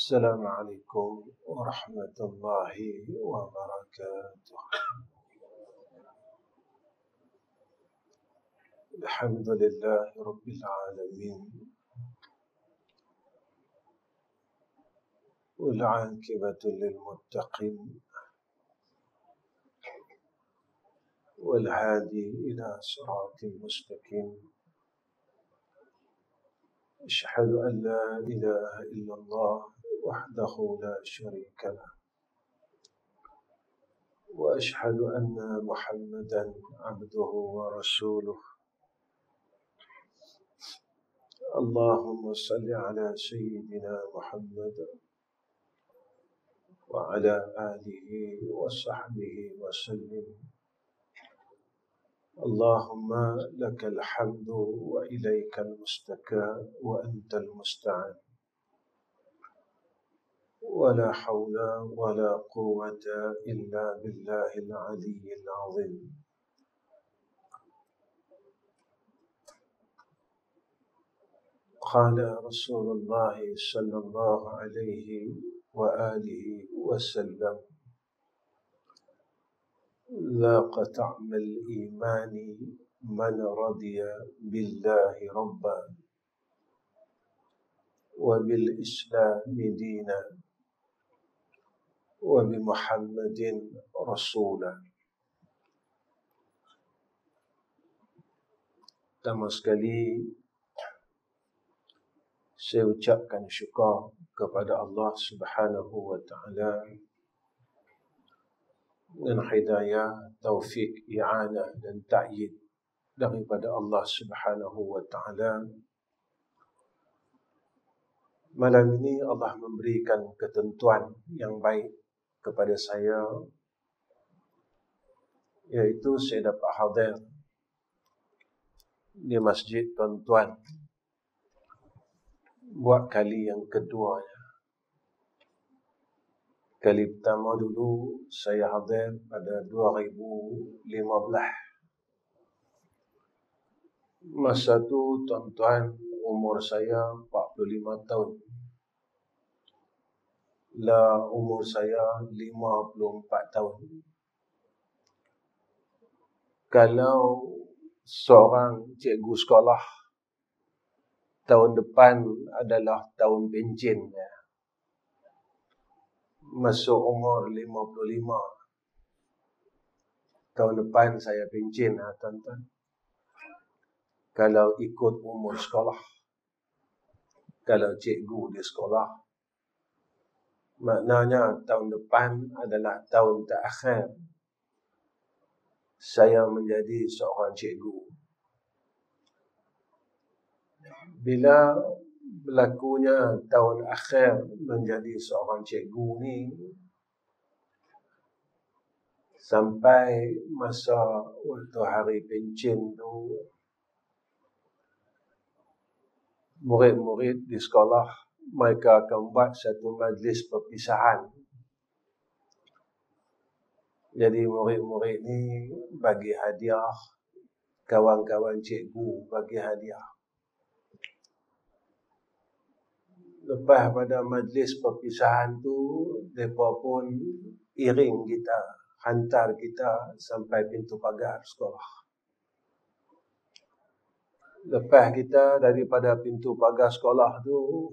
السلام عليكم ورحمة الله وبركاته. الحمد لله رب العالمين، والعاقبة للمتقين، والهادي إلى صراط مستقيم. أشهد أن لا إله إلا الله وحده لا شريك له، وأشهد أن محمدا عبده ورسوله. اللهم صل على سيدنا محمد وعلى آله وصحبه وسلم. اللهم لك الحمد وإليك المستكى وأنت المستعان، ولا حول ولا قوة إلا بالله العلي العظيم. قال رسول الله صلى الله عليه وآله وسلم: ذاق طعم الإيمان من رضي بالله ربا وبالإسلام دينا وبمحمد رسولا. Pertama sekali saya ucapkan syukur kepada Allah Subhanahu wa Ta'ala dengan hidayah, taufik, i'anah dan ta'yid daripada Allah Subhanahu wa Ta'ala. Malam ini Allah memberikan ketentuan yang baik kepada saya, iaitu saya dapat hadir di Masjid Tuan-Tuan buat kali yang keduanya. Kali pertama dulu saya hadir pada 2015. Masa tu tuan-tuan umur saya 45 tahun. La umur saya 54 tahun. Kalau seorang cikgu sekolah tahun depan adalah tahun pencen, masuk umur 55. Tahun depan saya pencen, tuan-tuan. Kalau ikut umur sekolah, kalau cikgu di sekolah, maknanya tahun depan adalah tahun terakhir saya menjadi seorang cikgu. Bila berlakunya tahun akhir menjadi seorang cikgu ni, sampai masa waktu hari pencen tu, murid-murid di sekolah mereka akan buat satu majlis perpisahan. Jadi murid-murid ni bagi hadiah, kawan-kawan cikgu bagi hadiah. Lepas pada majlis perpisahan tu, mereka pun iring kita, hantar kita sampai pintu pagar sekolah. Lepas kita daripada pintu pagar sekolah tu,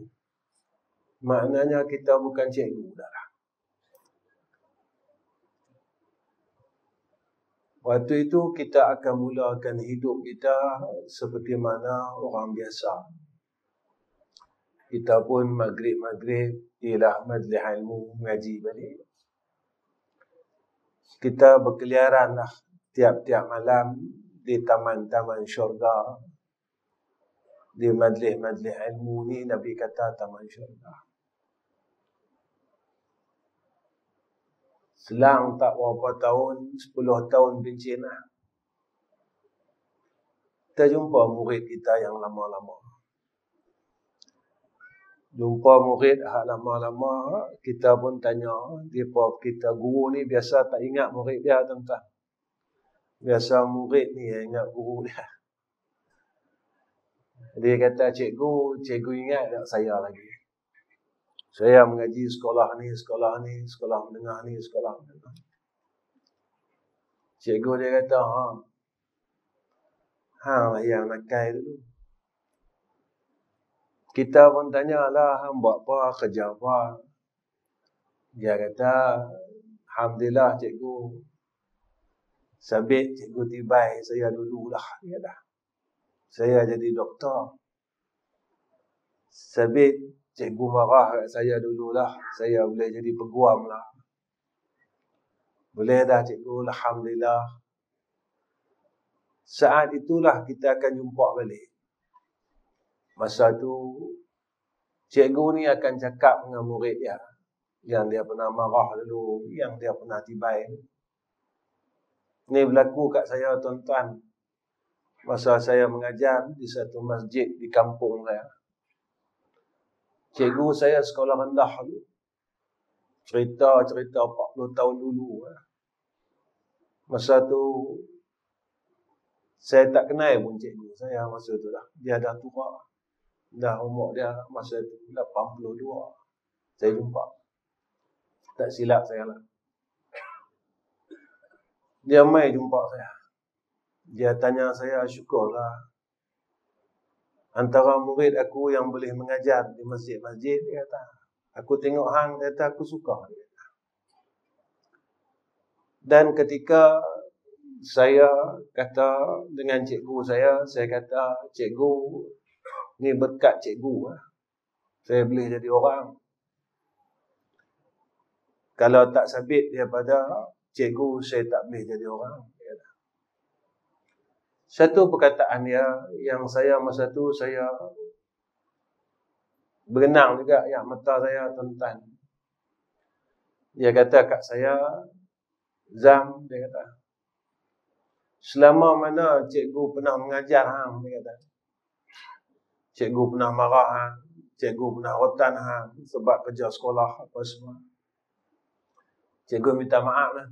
maknanya kita bukan cikgu dah. Waktu itu kita akan mulakan hidup kita seperti mana orang biasa. Kita pun maghrib-maghrib ialah majlis ilmu, mengaji balik. Kita berkeliaranlah tiap-tiap malam di taman-taman syurga. Di majlis-majlis ilmu ni Nabi kata taman syurga. Selang tak berapa tahun, 10 tahun pencen lah, kita jumpa murid kita yang lama-lama. Jumpa murid hak lama-lama, kita pun tanya, kita guru ni biasa tak ingat murid dia, tuan-tuan. Biasa murid ni yang ingat guru dia. Dia kata, cikgu ingat tak saya lagi? Saya mengaji sekolah ni, sekolah menengah ni, sekolah menengah. Cikgu dia kata, hang lah yang nakal dulu. Kita pun tanyalah, hang buat apa, kerja apa. Dia kata, alhamdulillah cikgu. Sabit cikgu tibai saya dululah. Dia dah. Saya jadi doktor. Sabit cikgu marah kat saya dululah. Saya boleh jadi peguam lah. Boleh dah cikgu, alhamdulillah. Saat itulah kita akan jumpa balik. Masa tu, cikgu ni akan cakap dengan murid dia. Yang dia pernah marah dulu, yang dia pernah tibai. Ini berlaku kat saya, tuan-tuan. Masa saya mengajar di satu masjid di kampung saya. Cikgu saya sekolah rendah dulu. Cerita 40 tahun dulu. Masa tu, saya tak kenal pun cikgu saya masa tu lah. Dia dah tua. Dah umur dia masa tu 82. Saya jumpa. Tak silap saya lah. Dia mai jumpa saya. Dia tanya saya, syukurlah. Antara murid aku yang boleh mengajar di masjid-masjid, dia kata. Aku tengok hang, dia kata aku suka. Dan ketika saya kata dengan cikgu saya kata, cikgu, ni berkat cikgu. Saya boleh jadi orang. Kalau tak sabit daripada cikgu, saya tak boleh jadi orang. Satu perkataan dia yang saya masa tu saya berenang juga yang mata saya, tuan-tuan. Dia kata kat saya, Zam, dia kata, selama mana cikgu pernah mengajar hang, dia kata, cikgu pernah marah hang, cikgu pernah rotan hang sebab kerja sekolah apa semua. Cikgu minta maaf lah.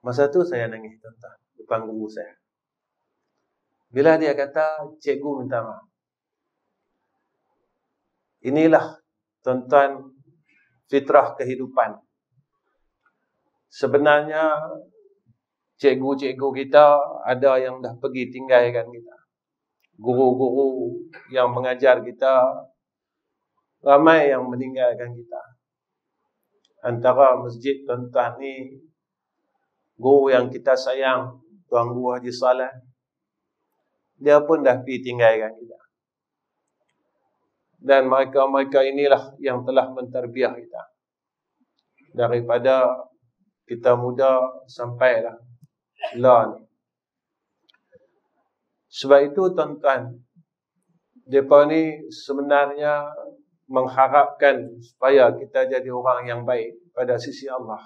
Masa tu saya nangis, tuan-tuan, depan guru saya. Bila dia kata, cikgu minta maaf. Inilah, tuan-tuan, fitrah kehidupan. Sebenarnya, cikgu-cikgu kita ada yang dah pergi tinggalkan kita. Guru-guru yang mengajar kita, ramai yang meninggalkan kita. Antara masjid, tuan-tuan, ni, guru yang kita sayang, Tuan Guru Haji Saleh, dia pun dah pergi tinggalkan kita. Dan mereka-mereka inilah yang telah mentarbiah kita. Daripada kita muda sampailah lah ni. Sebab itu, tuan-tuan, mereka ni sebenarnya mengharapkan supaya kita jadi orang yang baik pada sisi Allah.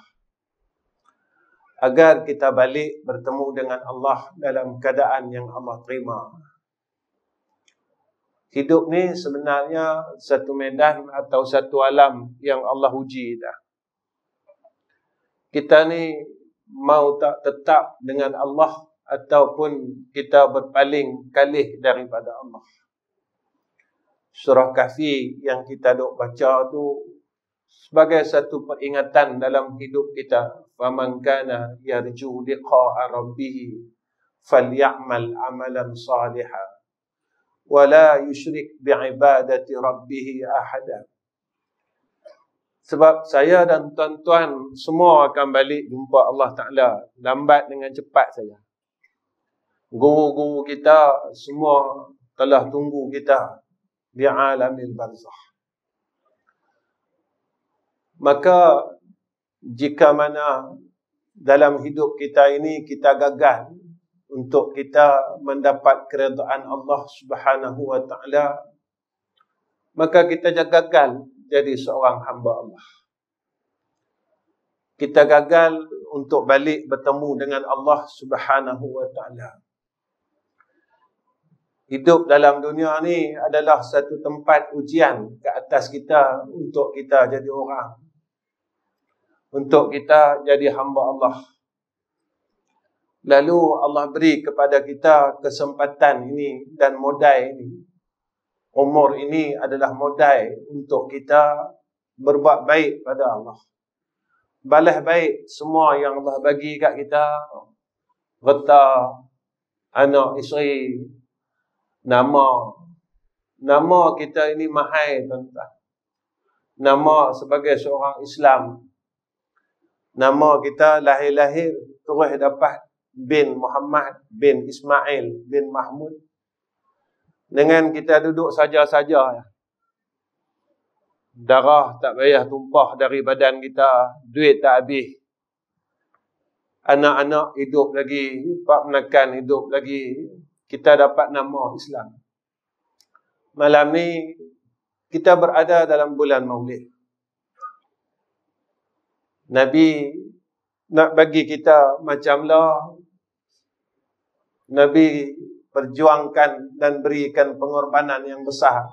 Agar kita balik bertemu dengan Allah dalam keadaan yang Allah terima. Hidup ni sebenarnya satu medan atau satu alam yang Allah uji dah. Kita ni mau tak tetap dengan Allah ataupun kita berpaling kalih daripada Allah. Surah Kahfi yang kita duk baca tu sebagai satu peringatan dalam hidup kita. Faman kana yarju liqa'a rabbih falyamal amalan salihan wa la yusyrik bi'ibadati rabbih ahada. Sebab saya dan tuan-tuan semua akan balik jumpa Allah Ta'ala, lambat dengan cepat saja. Guru-guru kita semua telah tunggu kita di alamil barzakh. Maka jika mana dalam hidup kita ini kita gagal untuk kita mendapat keredaan Allah Subhanahu wa Ta'ala, maka kita gagal jadi seorang hamba Allah. Kita gagal untuk balik bertemu dengan Allah Subhanahu wa Ta'ala. Hidup dalam dunia ni adalah satu tempat ujian ke atas kita untuk kita jadi orang. Untuk kita jadi hamba Allah. Lalu Allah beri kepada kita kesempatan ini dan modal ini umur ini adalah modal untuk kita berbuat baik pada Allah. Balas baik semua yang Allah bagi kat kita. Harta, anak, isteri, nama kita ini mahal, tuan-tuan. Nama sebagai seorang Islam. Nama kita lahir-lahir terus dapat bin Muhammad, bin Ismail, bin Mahmud. Dengan kita duduk saja-saja, darah tak payah tumpah dari badan kita, duit tak habis, anak-anak hidup lagi, pak menakan hidup lagi, kita dapat nama Islam. Malam ni kita berada dalam bulan Maulid. Nabi nak bagi kita macam lah. Nabi perjuangkan dan berikan pengorbanan yang besar,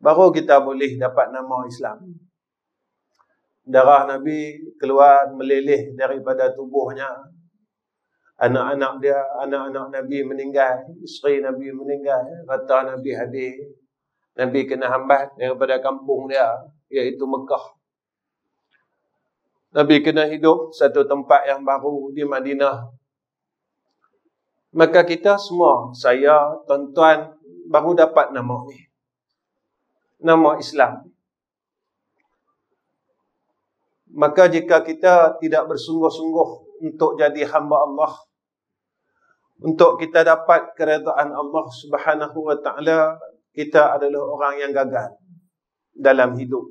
baru kita boleh dapat nama Islam. Darah Nabi keluar meleleh daripada tubuhnya. Anak-anak dia, anak-anak Nabi meninggal, isteri Nabi meninggal, harta Nabi habis. Nabi kena hambat daripada kampung dia, iaitu Mekah. Nabi kena hidup satu tempat yang baru di Madinah. Maka kita semua, saya, tuan-tuan, baru dapat nama ni, nama Islam. Maka jika kita tidak bersungguh-sungguh untuk jadi hamba Allah, untuk kita dapat keredaan Allah Subhanahu wa ta'ala, kita adalah orang yang gagal dalam hidup.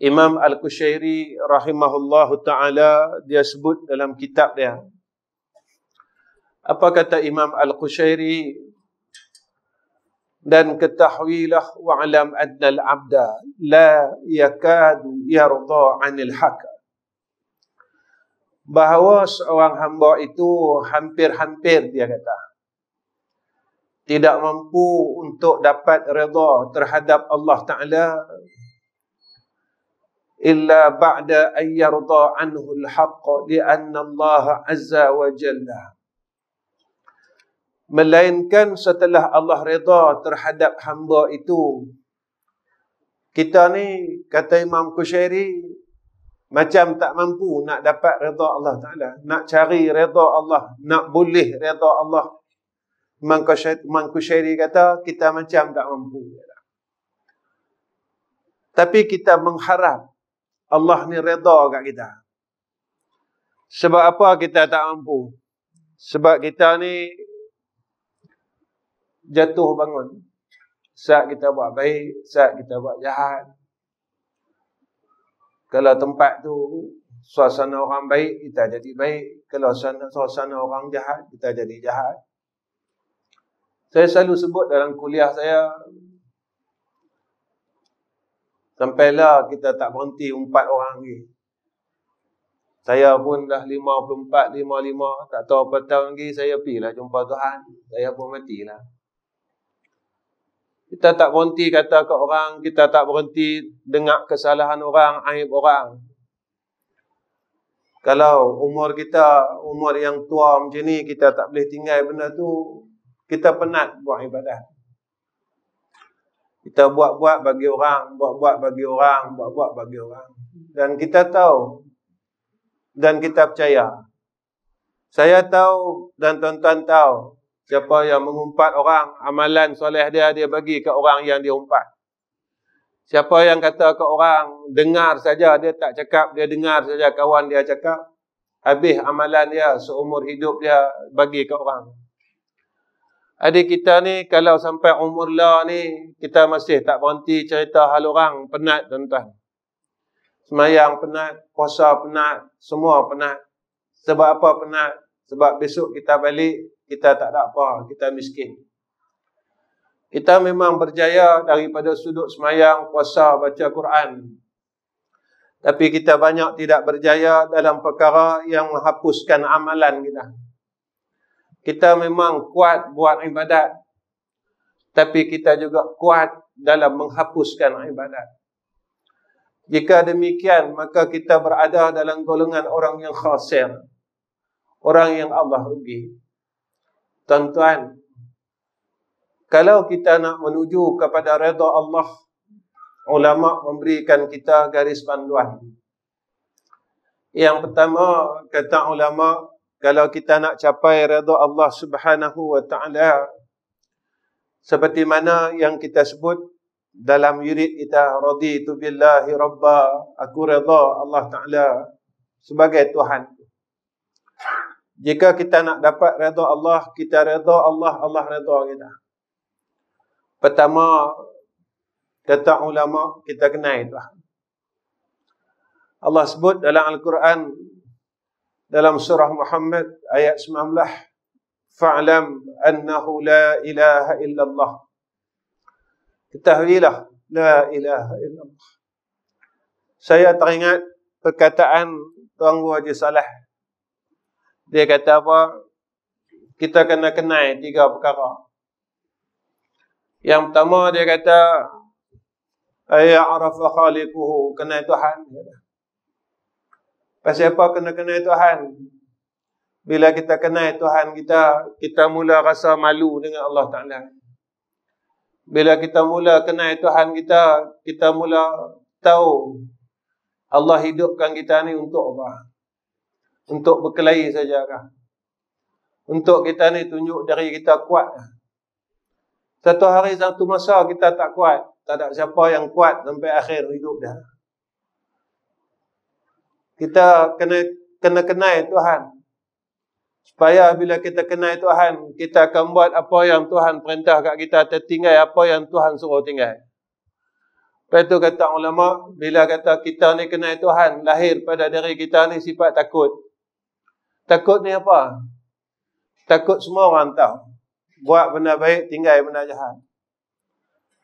Imam Al-Qushairi rahimahullahu ta'ala, dia sebut dalam kitab dia. Apa kata Imam Al-Qushairi? Dan ketahuilah wa'alam anna al-abda la yakadu yarda 'anil haq. Bahawa seorang hamba itu hampir-hampir, dia kata, tidak mampu untuk dapat redha terhadap Allah Ta'ala illa ba'da an yarda 'anhu al-haq li'anna Allah azza wa jalla, melainkan setelah Allah redha terhadap hamba itu. Kita ni, kata Imam Qushairi, macam tak mampu nak dapat redha Allah Ta'ala, nak cari redha Allah, nak boleh redha Allah. Imam Qushairi kata, kita macam tak mampu. Tapi kita mengharap Allah ni redha kat kita. Sebab apa kita tak mampu? Sebab kita ni jatuh bangun. Saat kita buat baik, saat kita buat jahat. Kalau tempat tu suasana orang baik, kita jadi baik. Kalau suasana orang jahat, kita jadi jahat. Saya selalu sebut dalam kuliah saya, sampailah kita tak berhenti umpat orang lagi. Saya pun dah 54, 55, tak tahu apa tahun lagi saya pergilah jumpa Tuhan. Saya pun matilah. Kita tak berhenti kata ke orang, kita tak berhenti dengar kesalahan orang, aib orang. Kalau umur kita, umur yang tua macam ni, kita tak boleh tinggal benda tu, kita penat buat ibadat. Kita buat-buat bagi orang, buat-buat bagi orang, buat-buat bagi orang. Dan kita tahu, dan kita percaya. Saya tahu dan tuan-tuan tahu, siapa yang mengumpat orang, amalan soleh dia bagi ke orang yang dia umpat. Siapa yang kata ke orang, dengar saja, dia tak cakap, dia dengar saja kawan dia cakap, habis amalan dia seumur hidup dia bagi ke orang. Adik kita ni, kalau sampai umur lah ni, kita masih tak berhenti cerita hal orang, penat tuan-tuan. Semayang penat, puasa penat, semua penat. Sebab apa penat? Sebab besok kita balik, kita tak ada apa, kita miskin. Kita memang berjaya daripada sudut semayang, puasa, baca Quran. Tapi kita banyak tidak berjaya dalam perkara yang menghapuskan amalan kita. Kita memang kuat buat ibadat, tapi kita juga kuat dalam menghapuskan ibadat. Jika demikian, maka kita berada dalam golongan orang yang khasir, orang yang Allah rugi. Tuan-tuan, Kalau kita nak menuju kepada redha Allah, ulama memberikan kita garis panduan. Yang pertama, kata ulama, kalau kita nak capai redha Allah Subhanahu wa taala, seperti mana yang kita sebut dalam wirid kita, raditu billahi rabba, aku redha Allah taala sebagai Tuhan. Jika kita nak dapat redha Allah, kita redha Allah, Allah redha kita. Pertama, kata ulama, kita kenal Tuhan. Allah sebut dalam Al-Quran, dalam surah Muhammad ayat 19, fa'lam annahu la ilaha illallah. Ketahuilah, la ilaha illallah. Saya teringat perkataan Tuan Guru Haji Saleh. Dia kata apa? Kita kena kenal 3 perkara. Yang pertama dia kata, aya'arafa khaliquhu, kenal Tuhan. Pasal apa kena kenal Tuhan? Bila kita kenal Tuhan kita mula rasa malu dengan Allah Ta'ala. Bila kita mula kenal Tuhan kita mula tahu Allah hidupkan kita ni untuk apa? Untuk berkelahi saja kah? Untuk kita ni tunjuk diri kita kuat. Satu hari, satu masa kita tak kuat. Tak ada siapa yang kuat sampai akhir hidup dah. Kita kena kenal Tuhan. Supaya bila kita kenal Tuhan, kita akan buat apa yang Tuhan perintah kat kita, tertinggal apa yang Tuhan suruh tinggal. Lepas tu kata ulama, bila kata kita ni kenal Tuhan, lahir pada diri kita ni sifat takut. Takut ni apa? Takut semua orang tahu. Buat benda baik, tinggal benda jahat.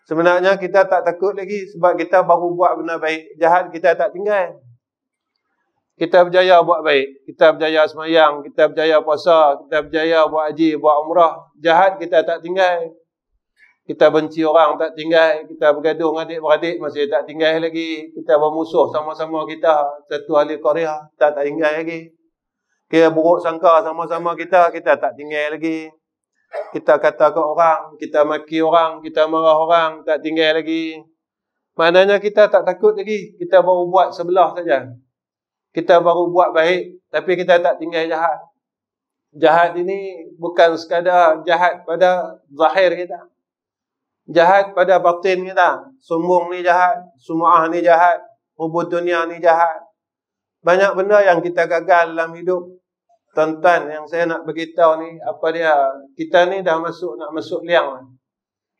Sebenarnya kita tak takut lagi sebab kita baru buat benda baik. Jahat kita tak tinggal. Kita berjaya buat baik. Kita berjaya semayang. Kita berjaya puasa. Kita berjaya buat haji, buat umrah. Jahat kita tak tinggal. Kita benci orang tak tinggal. Kita bergaduh dengan adik-beradik masih tak tinggal lagi. Kita bermusuh sama-sama kita. Satu ahli Korea tak tinggal lagi. Kita buruk sangka sama-sama kita tak tinggal lagi. Kita kata ke orang, kita maki orang, kita marah orang, tak tinggal lagi. Maknanya kita tak takut lagi. Kita baru buat sebelah saja. Kita baru buat baik, tapi kita tak tinggal jahat. Jahat ini bukan sekadar jahat pada zahir kita. Jahat pada batin kita. Sombong ni jahat, sum'ah ni jahat, hubud dunia ni jahat. Banyak benda yang kita gagal dalam hidup. Tuan-tuan, yang saya nak beritahu ni, apa dia? Kita ni dah nak masuk liang.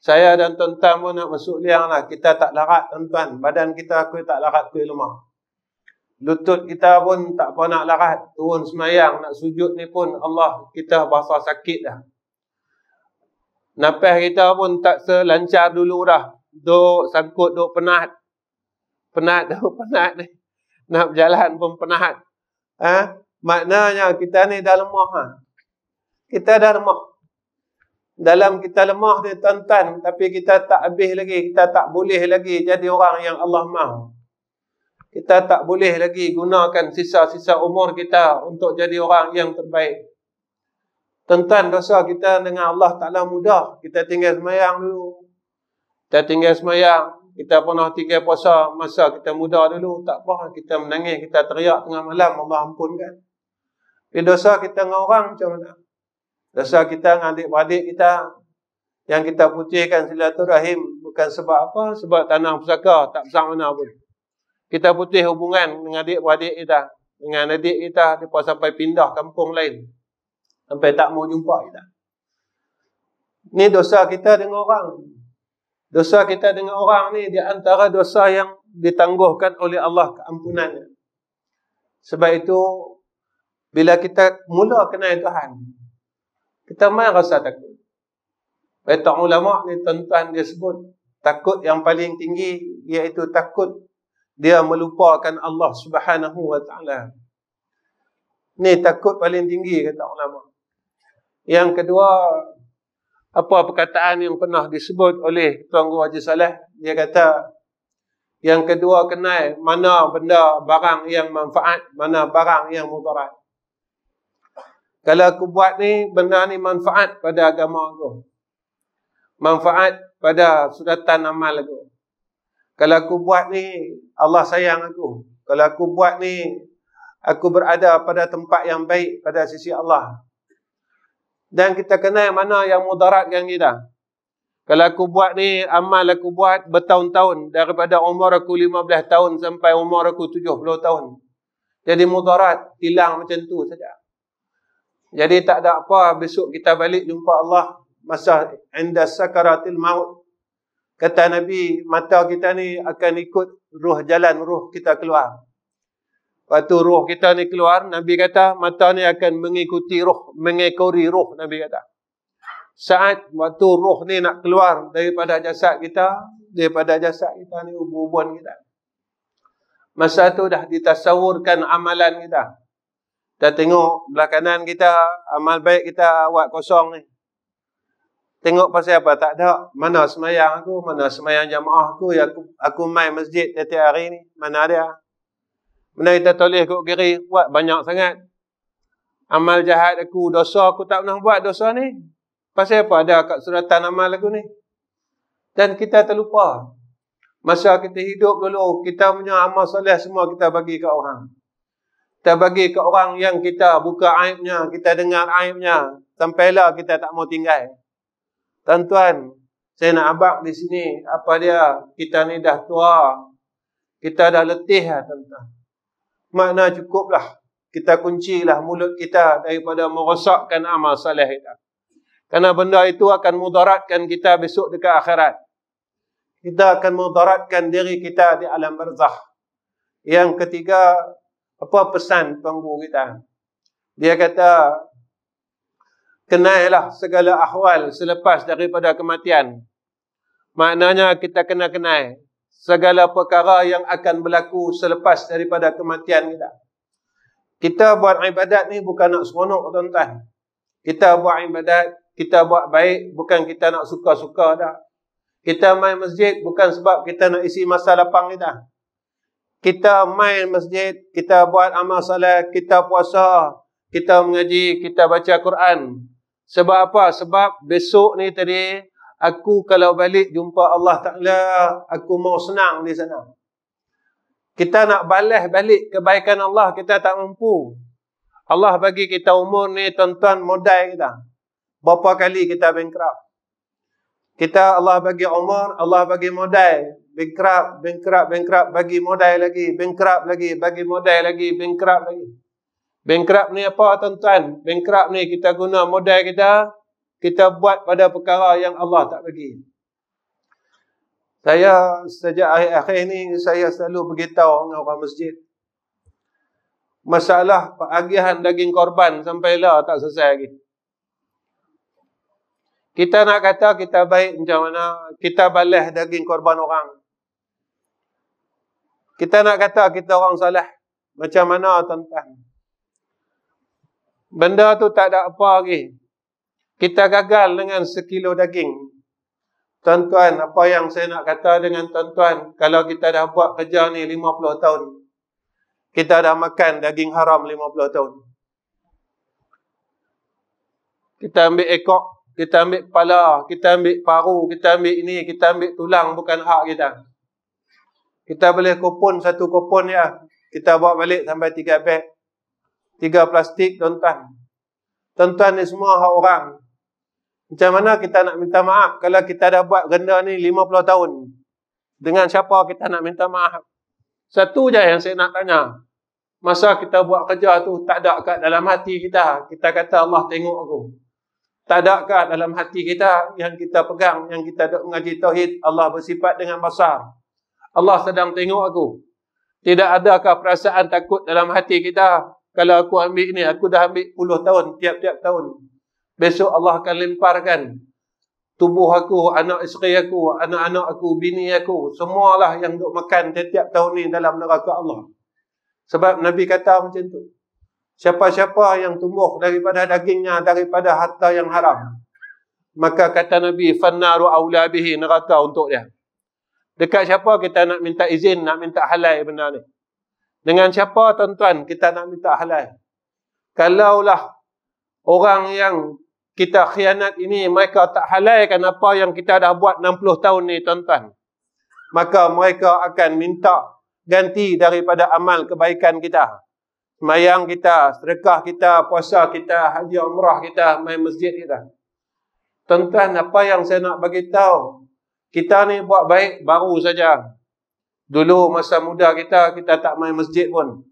Saya dan tuan-tuan pun nak masuk liang lah. Kita tak larat, tuan-tuan. Badan kita kuih tak larat, kuih lemah. Lutut kita pun tak apa nak larat. Turun semayang, nak sujud ni pun Allah, kita berasa sakit dah. Nafas kita pun tak selancar dulu dah. Duk sangkut, duk penat. Penat ni. Nak berjalan pun penat. Maknanya kita ni dah lemah. Kita dah lemah. Dalam kita lemah ni tuan-tuan, tapi kita tak habis lagi. Kita tak boleh lagi jadi orang yang Allah mahu. Kita tak boleh lagi gunakan sisa-sisa umur kita untuk jadi orang yang terbaik. Tuan-tuan, dosa kita dengan Allah Ta'ala mudah. Kita tinggal semayang dulu. Kita tinggal semayang. Kita pernah tinggal puasa masa kita muda dulu. Tak apa, kita menangis, kita teriak tengah malam, Allah ampunkan. Tapi dosa kita dengan orang macam mana? Dosa kita dengan adik-beradik kita, yang kita putihkan silaturahim bukan sebab apa? Sebab tanah pusaka, tak besar mana pun. Kita putih hubungan dengan adik-beradik kita. Dengan adik kita, mereka sampai pindah kampung lain. Sampai tak mau jumpa kita. Ni dosa kita dengan orang. Dosa kita dengan orang ni di antara dosa yang ditangguhkan oleh Allah keampunannya. Sebab itu, bila kita mula kenal Tuhan, kita main rasa takut. Kata ulama ni tuan-tuan dia sebut, takut yang paling tinggi iaitu takut dia melupakan Allah Subhanahu wa taala. Ni takut paling tinggi kata ulama. Yang kedua, apa perkataan yang pernah disebut oleh Tuan Guru Haji Saleh, dia kata yang kedua kenal mana benda barang yang manfaat, mana barang yang mudarat. Kalau aku buat ni, benda ni manfaat pada agama aku. manfaat pada sudatan amal aku. Kalau aku buat ni, Allah sayang aku. Kalau aku buat ni, aku berada pada tempat yang baik pada sisi Allah. Dan kita kenal mana yang mudaratkan kita. Kalau aku buat ni, amal aku buat bertahun-tahun. Daripada umur aku 15 tahun sampai umur aku 70 tahun. Jadi mudarat, hilang macam tu saja. Jadi tak ada apa, besok kita balik jumpa Allah. Masa inda sakaratil maut. Kata Nabi, mata kita ni akan ikut jalan ruh kita keluar. Waktu ruh kita ni keluar, Nabi kata, mata ni akan mengikuti ruh, mengekori ruh, Nabi kata. Saat waktu ruh ni nak keluar daripada jasad kita ni hubungan kita. Masa tu dah ditasawurkan amalan kita. Kita tengok belah kanan kita, amal baik kita awak kosong ni. Tengok pasal apa? Tak ada. Mana semayang aku, mana semayang jamaah aku, aku main masjid tiap-tiap hari ni. Mana ada? Mana kita tulis kat kiri, buat banyak sangat. Amal jahat aku, dosa aku tak pernah buat dosa ni. Pasal apa ada kat suratan amal aku ni? Dan kita terlupa. Masa kita hidup dulu, kita punya amal soleh semua kita bagi ke orang. Kita bagi ke orang yang kita buka aibnya, kita dengar aibnya. Sampailah kita tak mau tinggal. Tuan-tuan, saya nak abang di sini. Apa dia? Kita ni dah tua. Kita dah letih lah, tuan-tuan. Makna cukuplah. Kita kuncilah mulut kita daripada merosakkan amal salih kita. Kerana benda itu akan mudaratkan kita besok dekat akhirat. Kita akan mudaratkan diri kita di alam barzakh. Yang ketiga, apa pesan Tuan Guru kita? Dia kata, kenailah segala ahwal selepas daripada kematian. Maknanya kita kena kenal segala perkara yang akan berlaku selepas daripada kematian kita. Kita buat ibadat ni bukan nak seronok, tuan-tuan. Kita buat ibadat, kita buat baik, bukan kita nak suka-suka dah. Kita main masjid bukan sebab kita nak isi masa lapang kita. Kita main masjid, kita buat amal salat, kita puasa, kita mengaji, kita baca Quran. Sebab apa? Sebab besok ni tadi, aku kalau balik jumpa Allah Ta'ala, aku mau senang di sana. Kita nak balas balik kebaikan Allah, kita tak mampu. Allah bagi kita umur ni, tuan-tuan, modal kita. Berapa kali kita bankrupt? Allah bagi umur, Allah bagi modal. Bankrupt, bagi modal lagi. Bankrupt lagi, bagi modal lagi. Bankrupt lagi. Bankrupt ni apa, tuan-tuan? Bankrupt ni kita guna modal kita buat pada perkara yang Allah tak bagi. Saya sejak akhir-akhir ni, saya selalu beritahu dengan orang masjid. Masalah penagihan daging korban sampailah tak selesai lagi. Kita nak kata kita baik macam mana, kita balas daging korban orang. Kita nak kata kita orang salah. Macam mana, tuan-tuan? Benda tu tak ada apa lagi. Kita gagal dengan sekilo daging. Tuan-tuan, apa yang saya nak kata dengan tuan-tuan, kalau kita dah buat kerja ni 50 tahun, kita dah makan daging haram 50 tahun. Kita ambil ekor, kita ambil kepala, kita ambil paru, kita ambil ini, kita ambil tulang, bukan hak kita. Kita boleh kupon satu kupon ya. Kita bawa balik sampai 3 beg. 3 plastik, tuan-tuan. Tuan-tuan ni semua hak orang. Macam mana kita nak minta maaf kalau kita dah buat benda ni 50 tahun? Dengan siapa kita nak minta maaf? Satu je yang saya nak tanya. Masa kita buat kerja tu, tak ada kat dalam hati kita. Kita kata Allah tengok aku. Tak ada kat dalam hati kita yang kita pegang, yang kita duk mengaji tauhid, Allah bersifat dengan basar. Allah sedang tengok aku. Tidak adakah perasaan takut dalam hati kita? Kalau aku ambil ni, aku dah ambil puluh tahun, tiap-tiap tahun. Besok Allah akan lemparkan tubuh aku, anak isteri aku, anak-anak aku, bini aku, semualah yang duk makan tiap-tiap tahun ni dalam neraka Allah. Sebab Nabi kata macam tu. Siapa-siapa yang tumbuh daripada dagingnya, daripada harta yang haram, maka kata Nabi, fannaru aula bihi, neraka untuk dia. Dekat siapa kita nak minta izin, nak minta halal benda ni? Dengan siapa, tuan-tuan, kita nak minta halal? Kalaulah orang yang kita khianat ini, mereka tak halalkan apa yang kita dah buat 60 tahun ni tuan-tuan, maka mereka akan minta ganti daripada amal kebaikan kita. Semayang kita, sedekah kita, puasa kita, haji umrah kita, main masjid kita. Tuan-tuan, apa yang saya nak bagi tahu, kita ni buat baik baru saja. Dulu masa muda kita tak main masjid pun.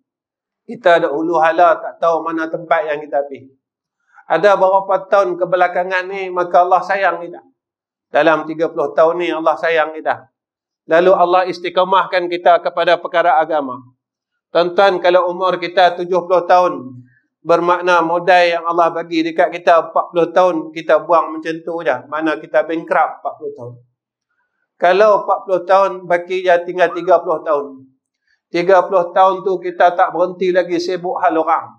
Kita ada hulu hala, tak tahu mana tempat yang kita pergi. Ada beberapa tahun kebelakangan ni, maka Allah sayang kita. Dalam 30 tahun ni Allah sayang kita. Lalu Allah istiqamahkan kita kepada perkara agama. Tuan-tuan, kalau umur kita 70 tahun, bermakna modal yang Allah bagi dekat kita 40 tahun, kita buang macam tu je. Mana kita bankrupt 40 tahun. Kalau 40 tahun, baki je tinggal 30 tahun. 30 tahun tu kita tak berhenti lagi sibuk hal orang.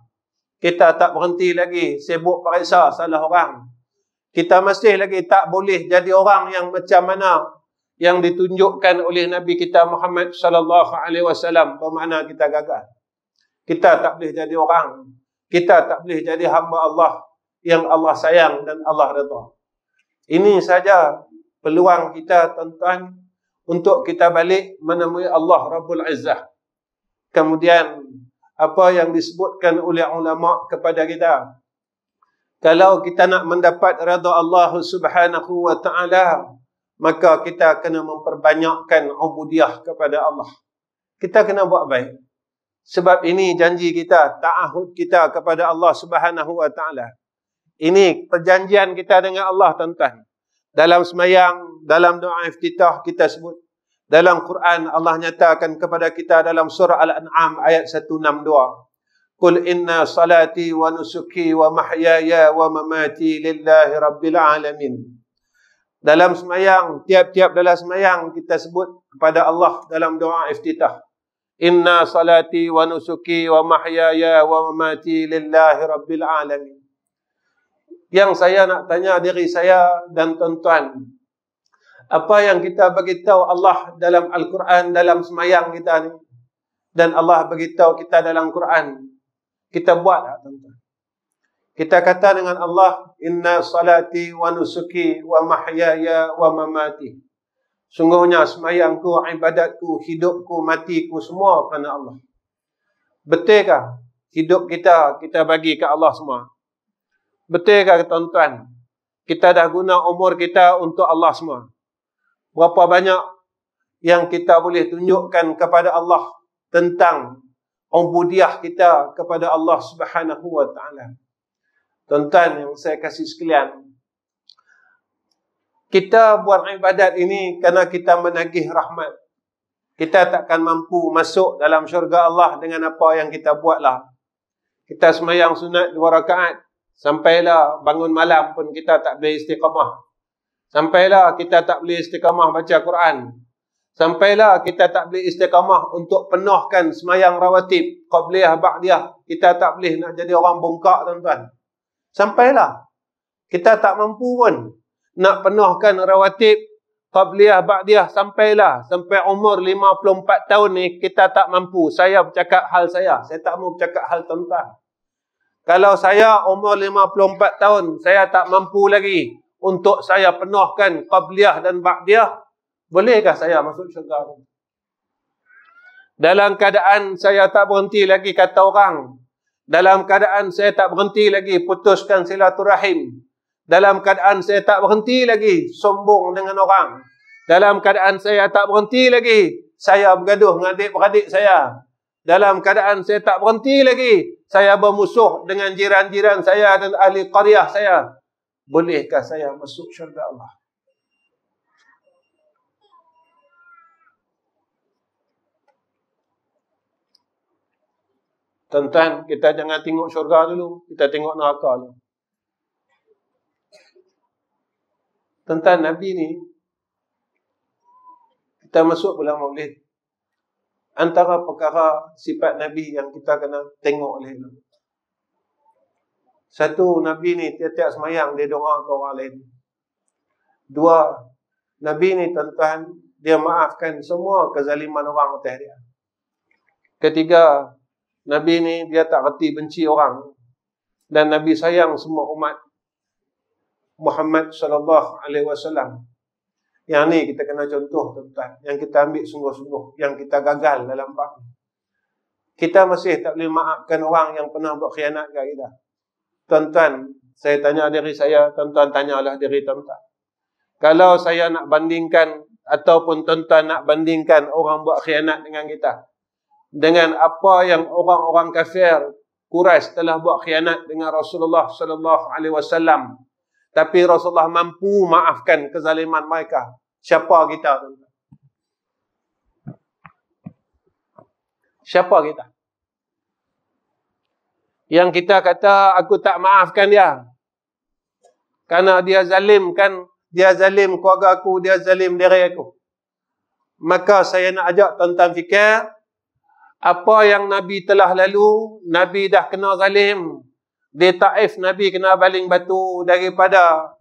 Kita tak berhenti lagi sibuk periksa salah orang. Kita masih lagi tak boleh jadi orang yang macam mana yang ditunjukkan oleh Nabi kita Muhammad sallallahu alaihi wasallam, bermakna kita gagal. Kita tak boleh jadi orang. Kita tak boleh jadi hamba Allah yang Allah sayang dan Allah redha. Ini saja peluang kita tuan-tuan untuk kita balik menemui Allah Rabbul Izzah. Kemudian apa yang disebutkan oleh ulama kepada kita, kalau kita nak mendapat redha Allah Subhanahu wa taala, maka kita kena memperbanyakkan ubudiyah kepada Allah. Kita kena buat baik. Sebab ini janji kita, ta'ahud kita kepada Allah Subhanahu wa taala. Ini perjanjian kita dengan Allah tuan-tuan. Dalam semayang, dalam doa iftitah kita sebut. Dalam Quran Allah nyatakan kepada kita dalam surah Al-An'am ayat 162. Qul inna salati wa nusuki wa mahyaya wa mamati lillahi rabbil alamin. Dalam semayang, tiap-tiap dalam semayang kita sebut kepada Allah dalam doa iftitah. Inna salati wa nusuki wa mahyaya wa mamati lillahi rabbil alamin. Yang saya nak tanya diri saya dan tuan-tuan, apa yang kita bagi tahu Allah dalam Al-Quran, dalam semayang kita ni, dan Allah bagi tahu kita dalam Quran, kita buat tak tuan-tuan? Kita kata dengan Allah, inna salati wa nusuki wa mahyaya wa mamati. Sungguhnya semayangku, ibadatku, hidupku, matiku, semua kerana Allah. Betulkah hidup kita bagi ke Allah semua? Betulkah tuan-tuan, kita dah guna umur kita untuk Allah semua? Berapa banyak yang kita boleh tunjukkan kepada Allah tentang ubudiyah kita kepada Allah Subhanahu wa taala. Tuan-tuan yang saya kasih sekalian, kita buat ibadat ini kerana kita menagih rahmat. Kita takkan mampu masuk dalam syurga Allah dengan apa yang kita buatlah. Kita semayang sunat 2 rakaat, sampailah bangun malam pun kita tak boleh istiqamah. Sampailah kita tak boleh istiqamah baca Quran. Sampailah kita tak boleh istiqamah untuk penuhkan semayang rawatib, qabliyah, ba'diyah. Kita tak boleh nak jadi orang bongkak tuan-tuan. Sampailah kita tak mampu pun nak penuhkan rawatib, qabliyah, ba'diyah. Sampailah sampai umur 54 tahun ni kita tak mampu. Saya bercakap hal saya tak mau bercakap hal tuan-tuan. Kalau saya umur 54 tahun, saya tak mampu lagi untuk saya penuhkan qabliyah dan ba'diyah, bolehkah saya masuk syurga? Dalam keadaan saya tak berhenti lagi kata orang, dalam keadaan saya tak berhenti lagi putuskan silaturahim, dalam keadaan saya tak berhenti lagi sombong dengan orang, dalam keadaan saya tak berhenti lagi saya bergaduh dengan adik-beradik saya, dalam keadaan saya tak berhenti lagi saya bermusuh dengan jiran-jiran saya dan ahli qaryah saya, bolehkah saya masuk syurga Allah? Tuan-tuan, kita jangan tengok syurga dulu, kita tengok neraka dulu. Tuan-tuan, Nabi ni, kita masuk bulan Maulid. Antara perkara sifat Nabi yang kita kena tengok oleh Allah. Satu, Nabi ni tiap-tiap semayang dia doa ke orang lain. 2, Nabi ni tuan-tuan, dia maafkan semua kezaliman orang atas dia. 3, Nabi ni dia tak reti benci orang. Dan Nabi sayang semua umat. Muhammad sallallahu alaihi wasallam. Yang ni kita kena contoh tuan-tuan, yang kita ambil sungguh-sungguh, yang kita gagal dalam bab. Kita masih tak boleh maafkan orang yang pernah buat khianat kat kita. Tuan-tuan, saya tanya diri saya, tuan-tuan tanyalah diri tuan-tuan. Kalau saya nak bandingkan ataupun tuan-tuan nak bandingkan orang buat khianat dengan kita, dengan apa yang orang-orang kafir Quraisy telah buat khianat dengan Rasulullah sallallahu alaihi wasallam, tapi Rasulullah mampu maafkan kezaliman mereka. Siapa kita, tuan-tuan? Siapa kita? Yang kita kata aku tak maafkan dia kerana dia zalim, kan? Dia zalim keluarga aku, dia zalim diri aku. Maka saya nak ajak tuan-tuan fikir, apa yang Nabi telah lalu, Nabi dah kena zalim. Di Taif, Nabi kena baling batu daripada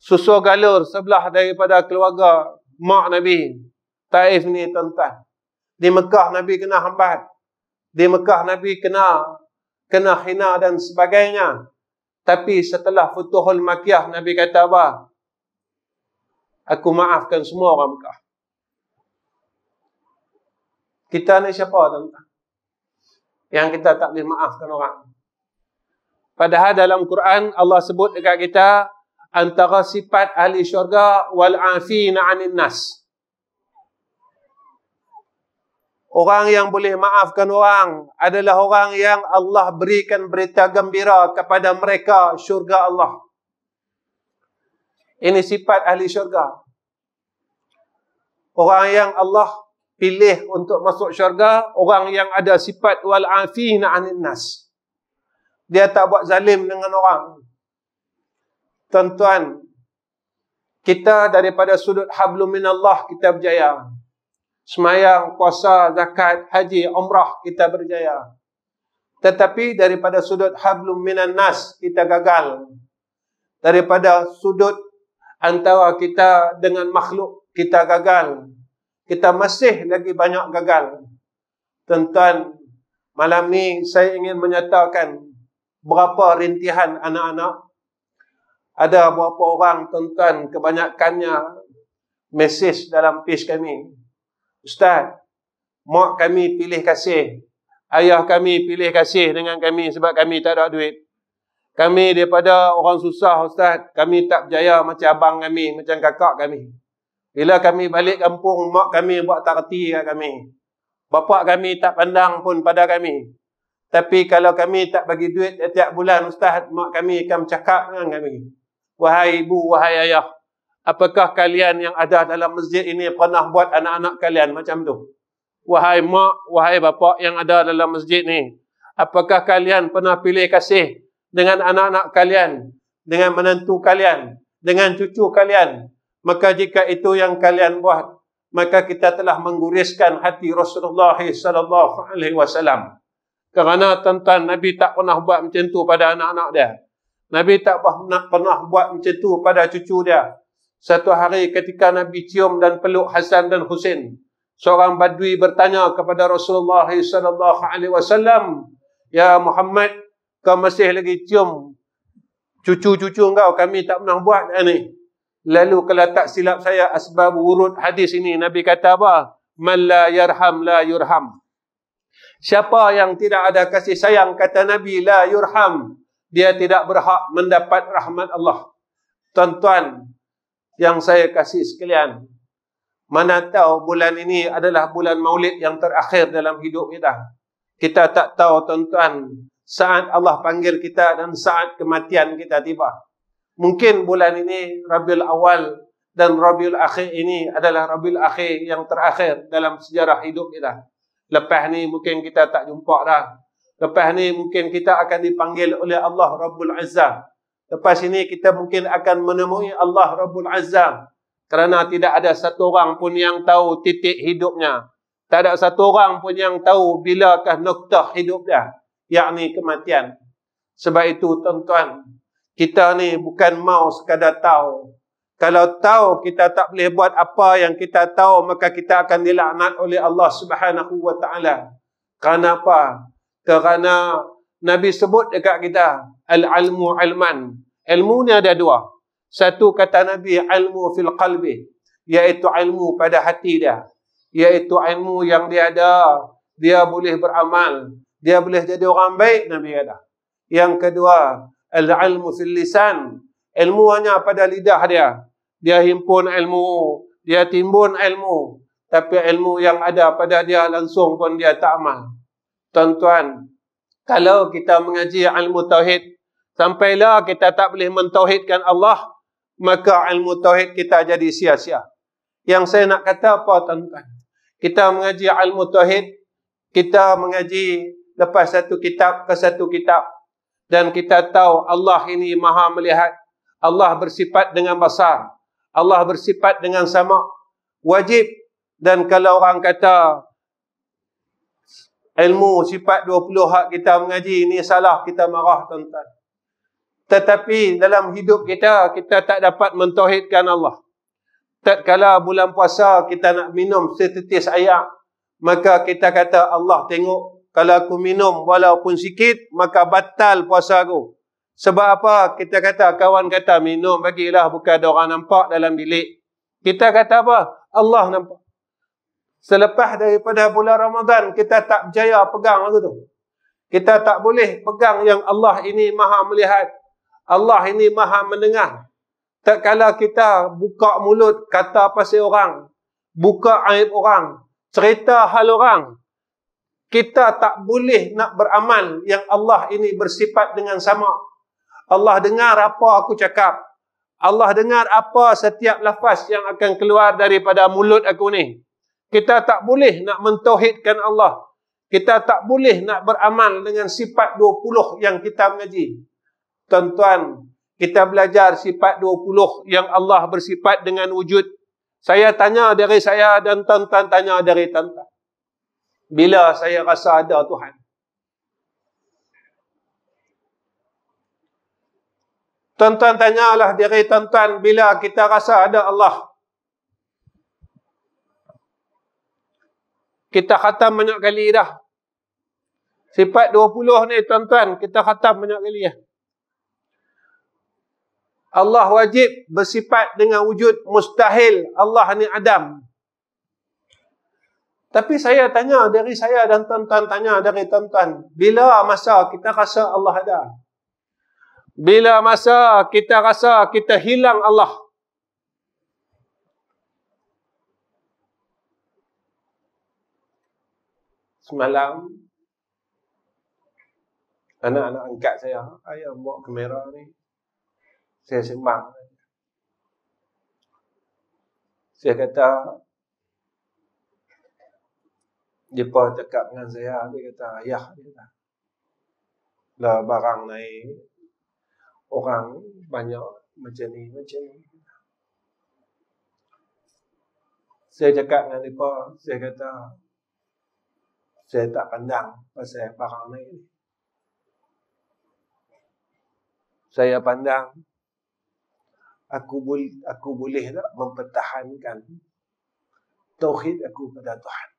susur galur sebelah daripada keluarga mak Nabi. Taif ni tuan-tuan. Di Mekah, Nabi kena hambat. Di Mekah, Nabi kena hina dan sebagainya. Tapi setelah Futuhul Makkiyah, Nabi kata apa? Aku maafkan semua orang Mekah. Kita ni siapa, tuan-tuan? Yang kita tak boleh maafkan orang. Padahal dalam Quran, Allah sebut dekat kita, antara sifat ahli syurga, wal'afina 'anil nas. Orang yang boleh maafkan orang adalah orang yang Allah berikan berita gembira kepada mereka syurga Allah. Ini sifat ahli syurga. Orang yang Allah pilih untuk masuk syurga, orang yang ada sifat wal'afina 'anil nas. Dia tak buat zalim dengan orang. Tuan-tuan, kita daripada sudut hablum minallah kita berjaya. Semayang, puasa, zakat, haji, umrah kita berjaya. Tetapi daripada sudut hablum minan nas kita gagal. Daripada sudut antara kita dengan makhluk kita gagal. Kita masih lagi banyak gagal. Tuan-tuan, malam ni saya ingin menyatakan berapa rintihan anak-anak. Ada berapa orang, tuan-tuan, kebanyakannya mesej dalam page kami. Ustaz, mak kami pilih kasih. Ayah kami pilih kasih dengan kami sebab kami tak ada duit. Kami daripada orang susah, Ustaz. Kami tak berjaya macam abang kami, macam kakak kami. Bila kami balik kampung, mak kami buat tak reti kat kami. Bapa kami tak pandang pun pada kami. Tapi kalau kami tak bagi duit setiap bulan, Ustaz, mak kami akan bercakap dengan kami. Wahai ibu, wahai ayah, apakah kalian yang ada dalam masjid ini pernah buat anak-anak kalian macam tu? Wahai mak, wahai bapa yang ada dalam masjid ni, apakah kalian pernah pilih kasih dengan anak-anak kalian, dengan menantu kalian, dengan cucu kalian? Maka jika itu yang kalian buat, maka kita telah mengguriskan hati Rasulullah sallallahu alaihi wasallam. Kerana tuan-tuan, Nabi tak pernah buat macam tu pada anak-anak dia. Nabi tak pernah buat macam tu pada cucu dia. Satu hari ketika Nabi cium dan peluk Hasan dan Husain, seorang badui bertanya kepada Rasulullah sallallahu alaihi wasallam, "Ya Muhammad, kau masih lagi cium cucu-cucu kau? Kami tak pernah buat ni." Lalu kalau tak silap saya asbab wurud hadis ini, Nabi kata apa? "Man la yarham la yurham." Siapa yang tidak ada kasih sayang, kata Nabi, la yurham, dia tidak berhak mendapat rahmat Allah. Tuan-tuan yang saya kasih sekalian, mana tahu bulan ini adalah bulan Maulid yang terakhir dalam hidup kita. Kita tak tahu, tuan-tuan, saat Allah panggil kita dan saat kematian kita tiba. Mungkin bulan ini Rabiul Awal dan Rabiul Akhir ini adalah Rabiul Akhir yang terakhir dalam sejarah hidup kita. Lepas ni mungkin kita tak jumpa dah. Lepas ni mungkin kita akan dipanggil oleh Allah Rabbul Azza. Lepas ini kita mungkin akan menemui Allah Rabbul Azza. Kerana tidak ada satu orang pun yang tahu titik hidupnya. Tak ada satu orang pun yang tahu bilakah noktah hidup dia, yakni kematian. Sebab itu, tuan-tuan, kita ni bukan mau sekadar tahu. Kalau tahu kita tak boleh buat apa yang kita tahu, maka kita akan dilaknat oleh Allah Subhanahu wa taala. Kerana apa? Kerana Nabi sebut dekat kita, al-ilmu ilman. Ilmu ni ada dua. Satu kata Nabi, ilmu fil qalbi, iaitu ilmu pada hati dia, iaitu ilmu yang dia ada, dia boleh beramal, dia boleh jadi orang baik, Nabi kata. Yang kedua, al-ilmu fil lisan, ilmu hanya pada lidah dia. Dia himpun ilmu, dia timbun ilmu, tapi ilmu yang ada pada dia langsung pun dia tak amal. Tuan-tuan, kalau kita mengaji ilmu tauhid, sampailah kita tak boleh mentauhidkan Allah, maka ilmu tauhid kita jadi sia-sia. Yang saya nak kata apa, tuan-tuan? Kita mengaji ilmu tauhid, kita mengaji lepas satu kitab ke satu kitab, dan kita tahu Allah ini maha melihat, Allah bersifat dengan basar, Allah bersifat dengan sama. Wajib, dan kalau orang kata ilmu sifat 20 hak kita mengaji ini salah, kita marah, tuan-tuan. Tetapi dalam hidup kita, kita tak dapat mentauhidkan Allah. Tatkala bulan puasa kita nak minum setetes air, maka kita kata, Allah tengok, kalau aku minum walaupun sikit, maka batal puasa aku. Sebab apa? Kita kata, kawan kata minum bagilah, bukan ada orang nampak dalam bilik. Kita kata apa? Allah nampak. Selepas daripada bulan Ramadan, kita tak berjaya pegang lagu tu. Kita tak boleh pegang yang Allah ini maha melihat, Allah ini maha mendengar. Tak kala kita buka mulut kata pasal orang, buka aib orang, cerita hal orang, kita tak boleh nak beramal yang Allah ini bersifat dengan sama. Allah dengar apa aku cakap, Allah dengar apa setiap lafaz yang akan keluar daripada mulut aku ni. Kita tak boleh nak mentauhidkan Allah, kita tak boleh nak beramal dengan sifat 20 yang kita mengaji. Tuan-tuan, kita belajar sifat 20 yang Allah bersifat dengan wujud. Saya tanya dari saya dan tuan-tuan tanya dari tuan-tuan. Bila saya rasa ada Tuhan? Tuan-tuan tanyalah dari tuan-tuan, bila kita rasa ada Allah? Kita khatam banyak kali dah. Sifat 20 ni tuan-tuan, kita khatam banyak kali dah. Allah wajib bersifat dengan wujud, mustahil Allah ni Adam. Tapi saya tanya dari saya dan tuan-tuan tanya dari tuan-tuan, bila masa kita rasa Allah ada? Bila masa kita rasa kita hilang Allah? Semalam anak-anak angkat saya, ayah bawa kamera ni, saya sembang. Saya kata, mereka cakap dengan saya, dia kata, ayah, dia kata, lah barang naik, orang banyak macam ni, macam ni. Saya cakap dengan mereka, saya kata, saya tak pandang pasal barang naik ni. Saya pandang, aku boleh tak mempertahankan tauhid aku pada Tuhan.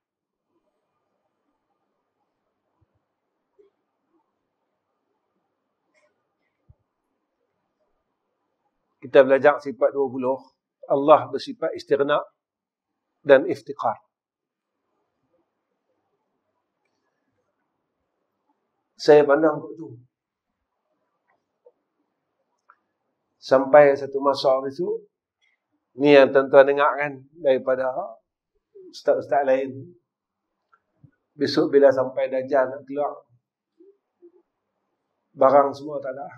Kita belajar sifat 20. Allah bersifat istighna dan iftiqar. Saya pandang tu. Sampai satu masa itu, ni yang tuan-tuan dengar kan daripada ustaz-ustaz lain. Besok bila sampai Dajjal nak keluar, barang semua tak ada.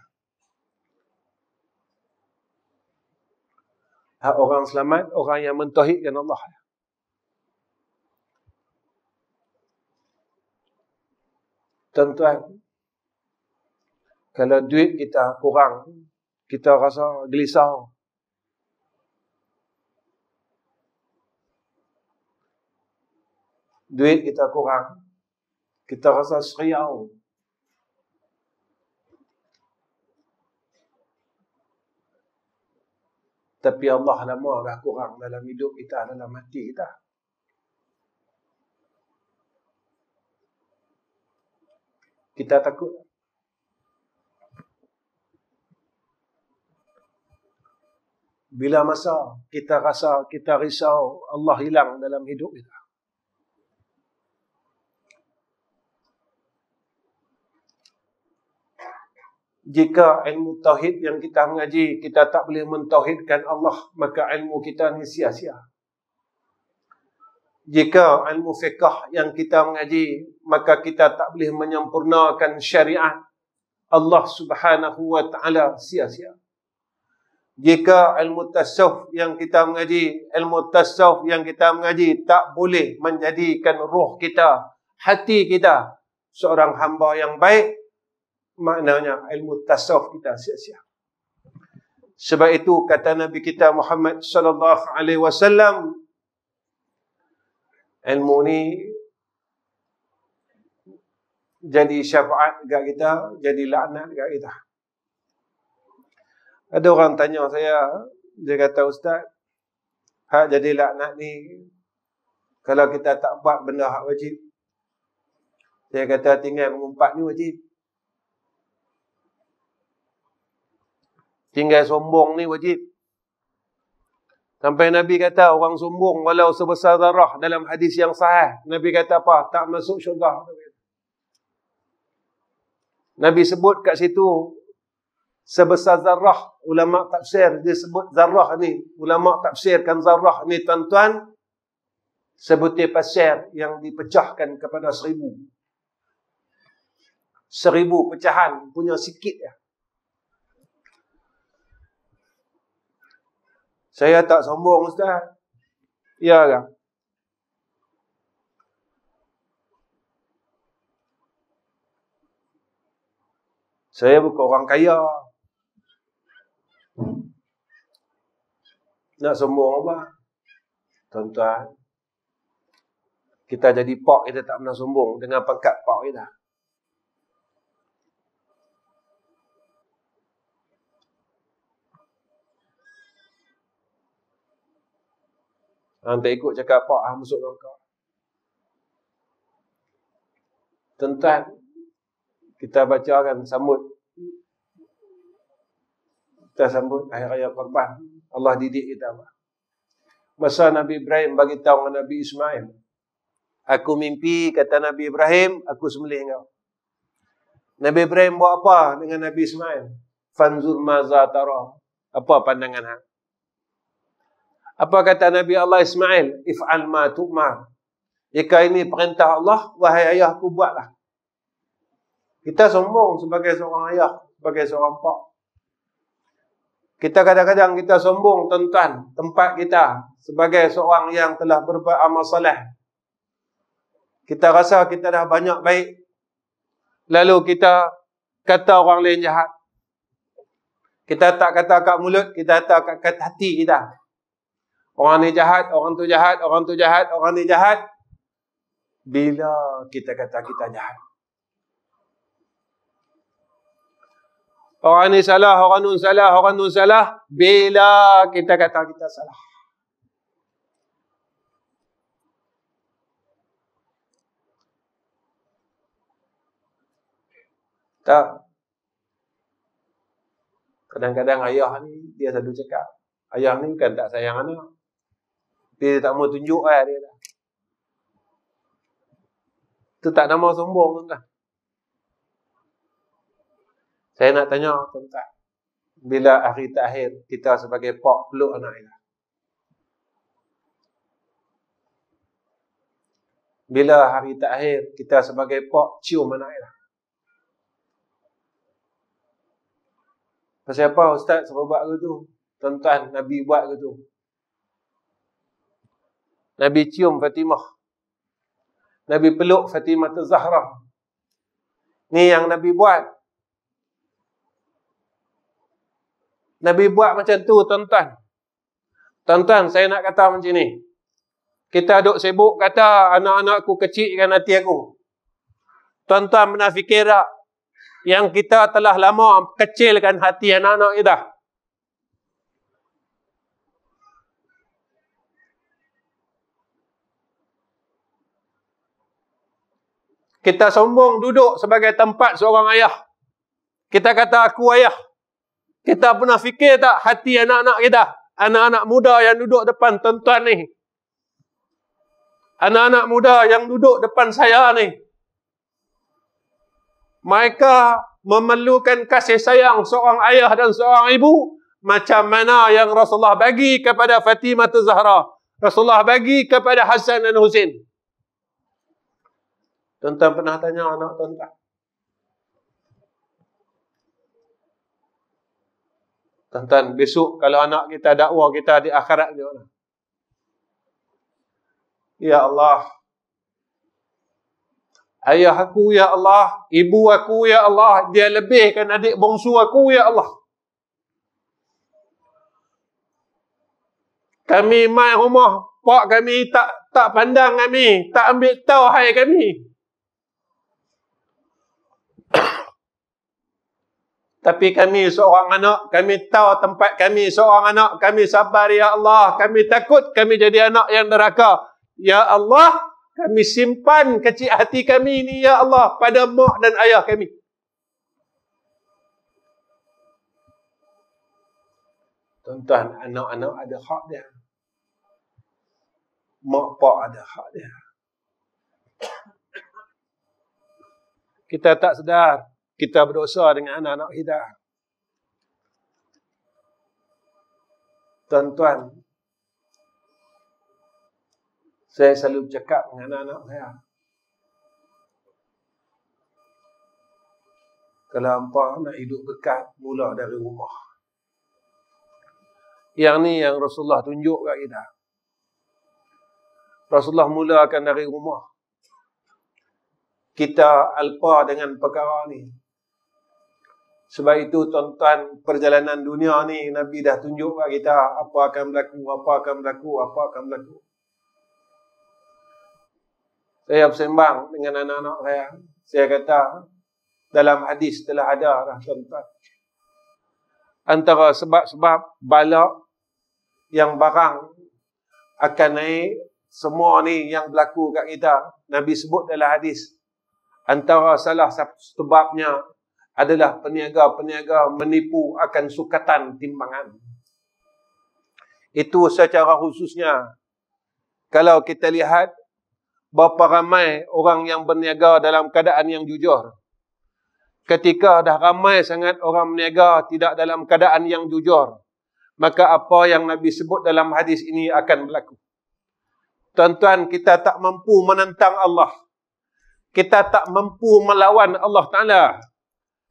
Hak orang selamat, orang yang mentauhidkan Allah. Tuan-tuan, kalau duit kita kurang, kita rasa gelisah. Duit kita kurang, kita rasa seriau. Tapi Allah lama dah kurang dalam hidup kita, dalam hati kita. Kita takut. Bila masa kita rasa, kita risau, Allah hilang dalam hidup kita. Jika ilmu tauhid yang kita mengaji, kita tak boleh mentauhidkan Allah, maka ilmu kita ni sia-sia. Jika ilmu fiqh yang kita mengaji, maka kita tak boleh menyempurnakan syariat Allah Subhanahu wa ta'ala, sia-sia. Jika ilmu tasawuf yang kita mengaji, tak boleh menjadikan roh kita, hati kita seorang hamba yang baik, maknanya ilmu tasawuf kita sia-sia. Sebab itu kata Nabi kita Muhammad sallallahu alaihi wasallam, ilmu ni jadi syafaat dekat kita, jadi laknat dekat kita. Ada orang tanya saya, dia kata, Ustaz, hak jadi laknat ni, kalau kita tak buat benda hak wajib. Saya kata, tinggal mengumpat ni wajib. Tinggal sombong ni wajib. Sampai Nabi kata, orang sombong walau sebesar zarah, dalam hadis yang sahih, Nabi kata apa? Tak masuk syurga. Nabi sebut kat situ, sebesar zarah. Ulama tafsir dia sebut zarah ni, ulama tafsirkan zarah ni, tuan-tuan, sebutir pasir yang dipecahkan kepada 1000. 1000 pecahan punya sikit ya. Saya tak sombong, Ustaz. Ya kan? Saya bukan orang kaya. Nak sombong apa? Tuan-tuan, kita jadi pak, kita tak pernah sombong dengan pangkat pak kita. Hang tak ikut cakap pak, hang masuk neraka. Tuan-tuan, kita bacakan sambut. Kita sambut Hari Raya Korban. Allah didik kita apa? Masa Nabi Ibrahim bagi tahu dengan Nabi Ismail, aku mimpi, kata Nabi Ibrahim, aku sembelih engkau. Nabi Ibrahim buat apa dengan Nabi Ismail? Fanzur maza tara. Apa pandangan hang? Apa kata Nabi Allah Ismail? If'al ma tu'mar. Jika ini perintah Allah, wahai ayahku, buatlah. Kita sombong sebagai seorang ayah, sebagai seorang pak. Kita kadang-kadang kita sombong, tuan-tuan, tempat kita sebagai seorang yang telah berbuat amal soleh. Kita rasa kita dah banyak baik, lalu kita kata orang lain jahat. Kita tak kata kat mulut, kita kata kat hati kita. Orang ni jahat, orang tu jahat, orang tu jahat, orang ni jahat. Bila kita kata kita jahat? Orang ni salah, orang nun salah, orang nun salah. Bila kita kata kita salah? Tak. Kadang-kadang ayah ni, dia selalu cakap, ayah ni bukan tak sayang anak. Dia tak mau tunjuk dia dah. Itu tak nama sombong kan? Saya nak tanya tuan-tuan, bila hari terakhir kita sebagai pak peluk anak kita? Bila hari terakhir kita sebagai pak cium anak kita? Pasal apa Ustaz suruh buat ke tu? Tuan-tuan, Nabi buat ke tu? Nabi cium Fatimah. Nabi peluk Fatimah Zahra. Ni yang Nabi buat. Nabi buat macam tu, tuan-tuan. Tuan-tuan, saya nak kata macam ni. Kita duk sibuk kata anak-anakku kecilkan hati aku. Tuan-tuan pernah fikir tak? Yang kita telah lama kecilkan hati anak-anak kita. Kita sombong duduk sebagai tempat seorang ayah. Kita kata aku ayah. Kita pernah fikir tak hati anak-anak kita? anak-anak muda yang duduk depan tuan-tuan ni. Anak-anak muda yang duduk depan saya ni. Mereka memerlukan kasih sayang seorang ayah dan seorang ibu. Macam mana yang Rasulullah bagi kepada Fatimah Zahra. Rasulullah bagi kepada Hasan dan Husain. Tuan-tuan pernah tanya anak tuan-tuan? Tuan-tuan, besok kalau anak kita dakwa kita di akhirat je. Ya Allah, ayah aku ya Allah, ibu aku ya Allah, dia lebihkan adik bongsu aku ya Allah. Kami mai rumah, pak kami tak pandang kami, tak ambil tahu hai kami. Tapi kami seorang anak, kami tahu tempat kami seorang anak, kami sabar ya Allah, kami takut kami jadi anak yang neraka. Ya Allah, kami simpan kecil hati kami ni ya Allah pada mak dan ayah kami. Tuan-tuan, anak-anak ada hak dia. Mak pak ada hak dia. Kita tak sedar, kita berdosa dengan anak-anak kita. Tuan-tuan, saya selalu cakap dengan anak-anak saya. Kalau hampa nak hidup dekat, mula dari rumah. Yang ni yang Rasulullah tunjuk kat kita. Rasulullah mulakan dari rumah. Kita alpa dengan perkara ni. Sebab itu tuan-tuan, perjalanan dunia ni Nabi dah tunjuk kat kita apa akan berlaku, apa akan berlaku, apa akan berlaku. Saya bersembang dengan anak-anak saya. Saya kata, dalam hadis telah ada dah tuan-tuan. Antara sebab-sebab bala yang barang akan naik, semua ni yang berlaku kat kita. Nabi sebut dalam hadis. Antara salah satu sebabnya adalah peniaga-peniaga menipu akan sukatan timbangan. Itu secara khususnya. Kalau kita lihat, berapa ramai orang yang berniaga dalam keadaan yang jujur. Ketika dah ramai sangat orang berniaga tidak dalam keadaan yang jujur, maka apa yang Nabi sebut dalam hadis ini akan berlaku. Tuan-tuan, kita tak mampu menentang Allah. Kita tak mampu melawan Allah Ta'ala.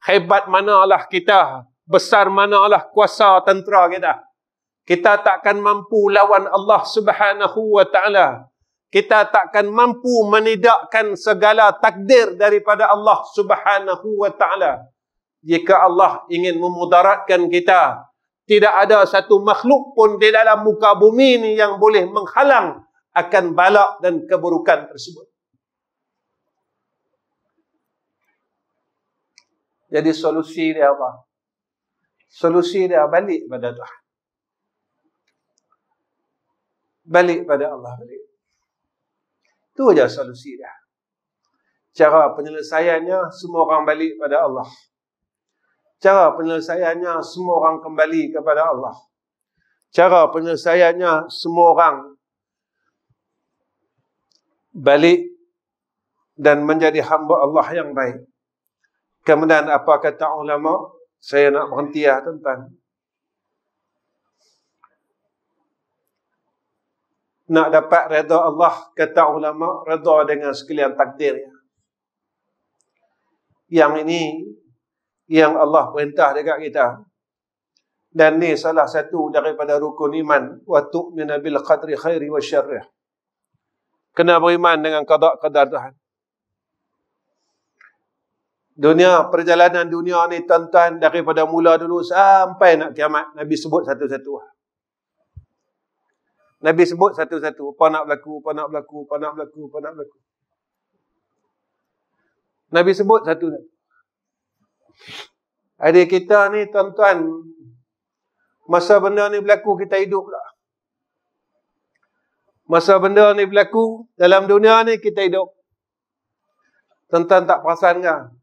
Hebat manalah kita, besar manalah kuasa tentera kita. Kita takkan mampu lawan Allah Subhanahu wa Ta'ala. Kita takkan mampu menidakkan segala takdir daripada Allah Subhanahu wa Ta'ala. Jika Allah ingin memudaratkan kita, tidak ada satu makhluk pun di dalam muka bumi ini yang boleh menghalang akan balak dan keburukan tersebut. Jadi solusi dia apa? Solusi dia balik pada Tuhan. Balik pada Allah. Balik. Itu aja solusi dia. Cara penyelesaiannya, semua orang balik pada Allah. Cara penyelesaiannya, semua orang kembali kepada Allah. Cara penyelesaiannya, semua orang balik dan menjadi hamba Allah yang baik. Kemudian apa kata ulama? Saya nak berhenti ya tuan-tuan. Nak dapat redha Allah, kata ulama, redha dengan sekalian takdirnya. Yang ini yang Allah perintah dekat kita. Dan ni salah satu daripada rukun iman. Wa tu'mina bil qadri khairi wa syarrih. Kena beriman dengan qada qadar Tuhan. Dunia, perjalanan dunia ni tuan-tuan, daripada mula dulu sampai nak kiamat, Nabi sebut satu-satu. Nabi sebut satu-satu. Apa nak berlaku, apa nak berlaku, apa nak berlaku, apa nak berlaku. Nabi sebut satu-satu. Adik kita ni tuan-tuan, masa benda ni berlaku kita hidup lah. Masa benda ni berlaku dalam dunia ni kita hidup. Tuan-tuan tak perasan kan?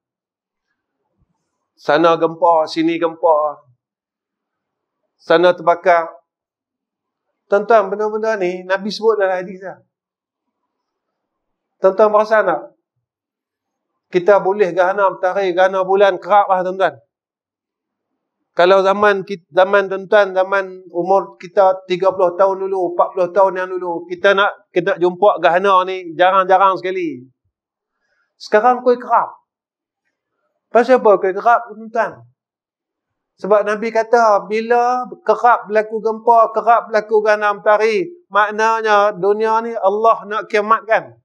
Sana gempa, sini gempa. Sana terbakar, Tuan-tuan, benda-benda ni Nabi sebut dalam hadis dah. Tuan-tuan perasan tak? Kita boleh gerhana matahari, gerhana bulan kerap lah tuan-tuan. Kalau zaman tuan-tuan, zaman umur kita 30 tahun dulu, 40 tahun yang dulu, kita nak jumpa gerhana ni jarang-jarang sekali. Sekarang kuih kerap. Pasal apa kuih kerap tuan-tuan? Sebab Nabi kata, bila kerap berlaku gempa, kerap berlaku gerhana matahari, maknanya dunia ni Allah nak kiamatkan.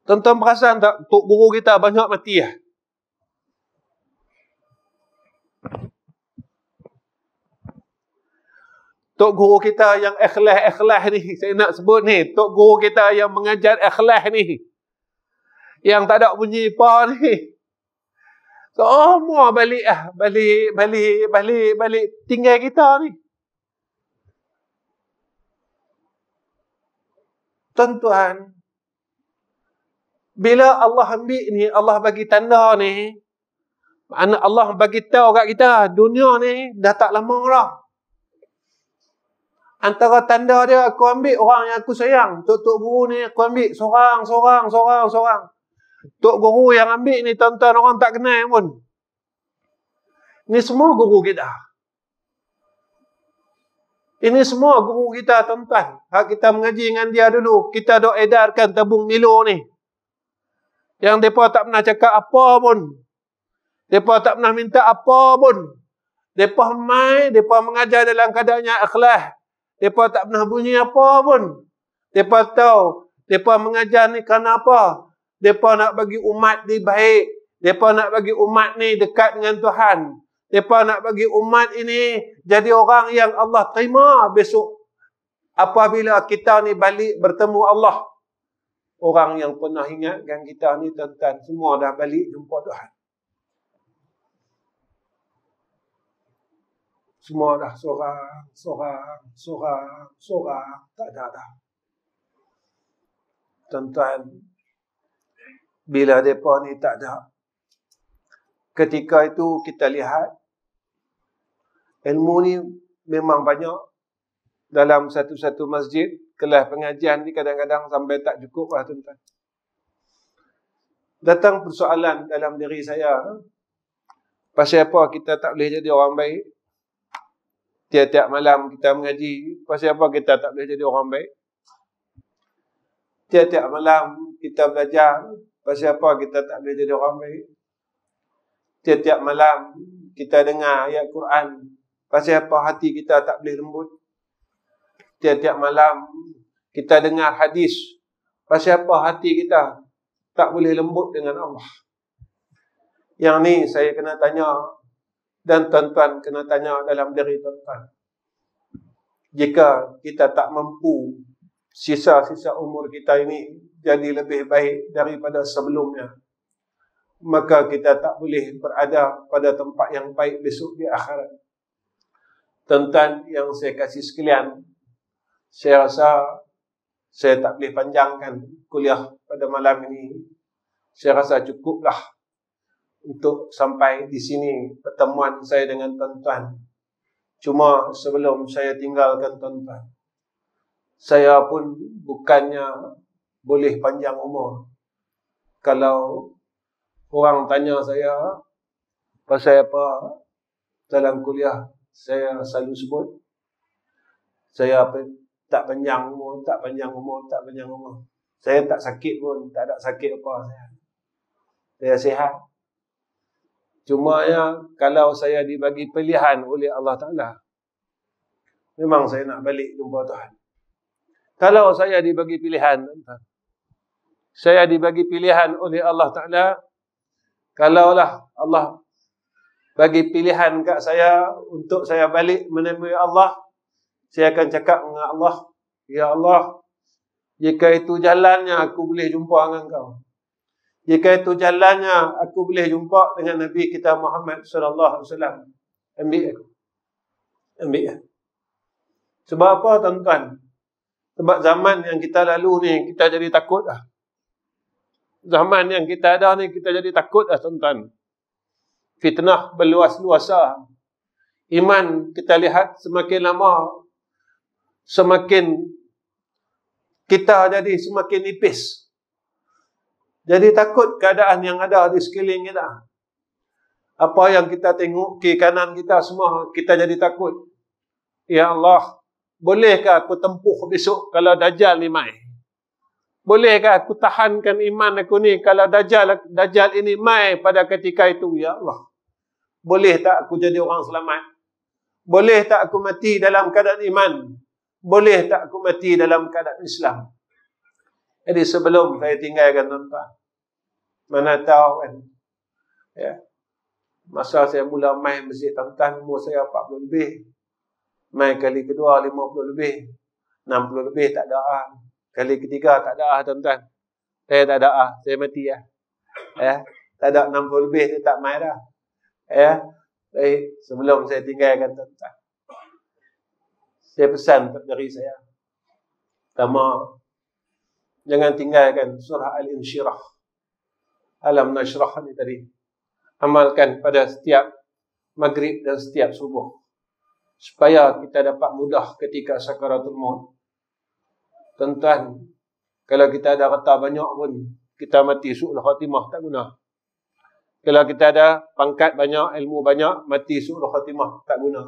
Tuan-tuan perasan tak, tok guru kita banyak mati lah. Tok guru kita yang ikhlas ni, saya nak sebut ni, tok guru kita yang mengajar ikhlas ni, yang tak ada bunyi apa ni, semua balik tinggal kita ni. Tuan-tuan, bila Allah ambil ni, Allah bagi tanda ni, Allah bagi tahu kat kita, dunia ni dah tak lama dah. Antara tanda dia, aku ambil orang yang aku sayang. Tok guru ni aku ambil seorang. Tok guru yang ambil ni, tuan-tuan, orang tak kenal pun. Ini semua guru kita. Ini semua guru kita, tuan-tuan. Hak kita mengaji dengan dia dulu, kita dok edarkan tabung Milo ni, yang mereka tak pernah cakap apa pun. Mereka tak pernah minta apa pun. Mereka mengajar dalam keadaannya ikhlas. Mereka tak pernah bunyi apa pun. Mereka tahu, mereka mengajar ni kerana apa? Mereka nak bagi umat ni baik. Mereka nak bagi umat ni dekat dengan Tuhan. Mereka nak bagi umat ini jadi orang yang Allah terima besok. Apabila kita ni balik bertemu Allah. Orang yang pernah ingatkan kita ni, tuan-tuan, semua dah balik jumpa Tuhan. Semua dah sorang. Tak ada dah. Tuan-tuan, bila mereka ni tak ada, ketika itu kita lihat, ilmu ni memang banyak. Dalam satu-satu masjid, kelas pengajian ni kadang-kadang sampai tak cukup lah tuan-tuan. Datang persoalan dalam diri saya, pasal apa kita tak boleh jadi orang baik? Tiap-tiap malam kita mengaji, pasal apa kita tak boleh jadi orang baik? Tiap-tiap malam kita belajar, pasal apa kita tak boleh jadi orang baik? Tiap-tiap malam kita dengar ayat Quran, pasal apa hati kita tak boleh lembut? Tiap-tiap malam kita dengar hadis, pasal apa hati kita tak boleh lembut dengan Allah? Yang ni saya kena tanya, dan tuan-tuan kena tanya dalam diri tuan-tuan. Jika kita tak mampu sisa-sisa umur kita ini jadi lebih baik daripada sebelumnya, maka kita tak boleh berada pada tempat yang baik besok di akhirat. Tuan-tuan yang saya kasih sekalian, saya rasa saya tak boleh panjangkan kuliah pada malam ini. Saya rasa cukuplah untuk sampai di sini pertemuan saya dengan tuan-tuan. Cuma sebelum saya tinggalkan tuan-tuan, saya pun bukannya boleh panjang umur. Kalau orang tanya saya pasal apa dalam kuliah, saya selalu sebut, saya tak panjang umur. Saya tak sakit pun, tak ada sakit apa. Saya sihat. Cuma ya, kalau saya dibagi pilihan oleh Allah Ta'ala, memang saya nak balik jumpa Tuhan. Kalau saya dibagi pilihan, saya dibagi pilihan oleh Allah Ta'ala, kalaulah Allah bagi pilihan kat saya untuk saya balik menemui Allah, saya akan cakap dengan Allah, ya Allah, jika itu jalannya aku boleh jumpa dengan kau. Jika itu jalannya aku boleh jumpa dengan Nabi kita Muhammad sallallahu alaihi wasallam, ambil aku. Ambil. Sebab apa tuan-tuan? Sebab zaman yang kita lalu ni, kita jadi takut dah. Zaman yang kita ada ni, kita jadi takut dah tuan-tuan. Fitnah berluas-luasa. Iman kita lihat semakin lama, semakin kita jadi semakin nipis. Jadi takut keadaan yang ada di sekeliling kita. Apa yang kita tengok kiri kanan kita semua, kita jadi takut. Ya Allah, bolehkah aku tempuh besok kalau Dajjal ni mai? Bolehkah aku tahankan iman aku ni kalau Dajjal ini mai pada ketika itu? Ya Allah, boleh tak aku jadi orang selamat? Boleh tak aku mati dalam keadaan iman? Boleh tak aku mati dalam keadaan Islam? Jadi sebelum saya tinggalkan tuan-tuan, mana tahu kan, ya, masa saya mula main masjid tuan-tuan, umur saya 40 lebih. Main kali kedua 50 lebih, 60 lebih tak ada. Kali ketiga tak ada tuan-tuan. Saya tak ada, saya mati ya. Tak ada 60 lebih saya tak main dah. Baik, sebelum saya tinggalkan tuan-tuan, saya pesan kepada diri saya. Pertama, jangan tinggalkan surah Al-Insyirah. Alam Nashrah ni tadi. Amalkan pada setiap maghrib dan setiap subuh, supaya kita dapat mudah ketika sakaratul maut. Tuan-tuan, kalau kita ada harta banyak pun, kita mati su'ul khatimah tak guna. Kalau kita ada pangkat banyak, ilmu banyak, mati su'ul khatimah tak guna.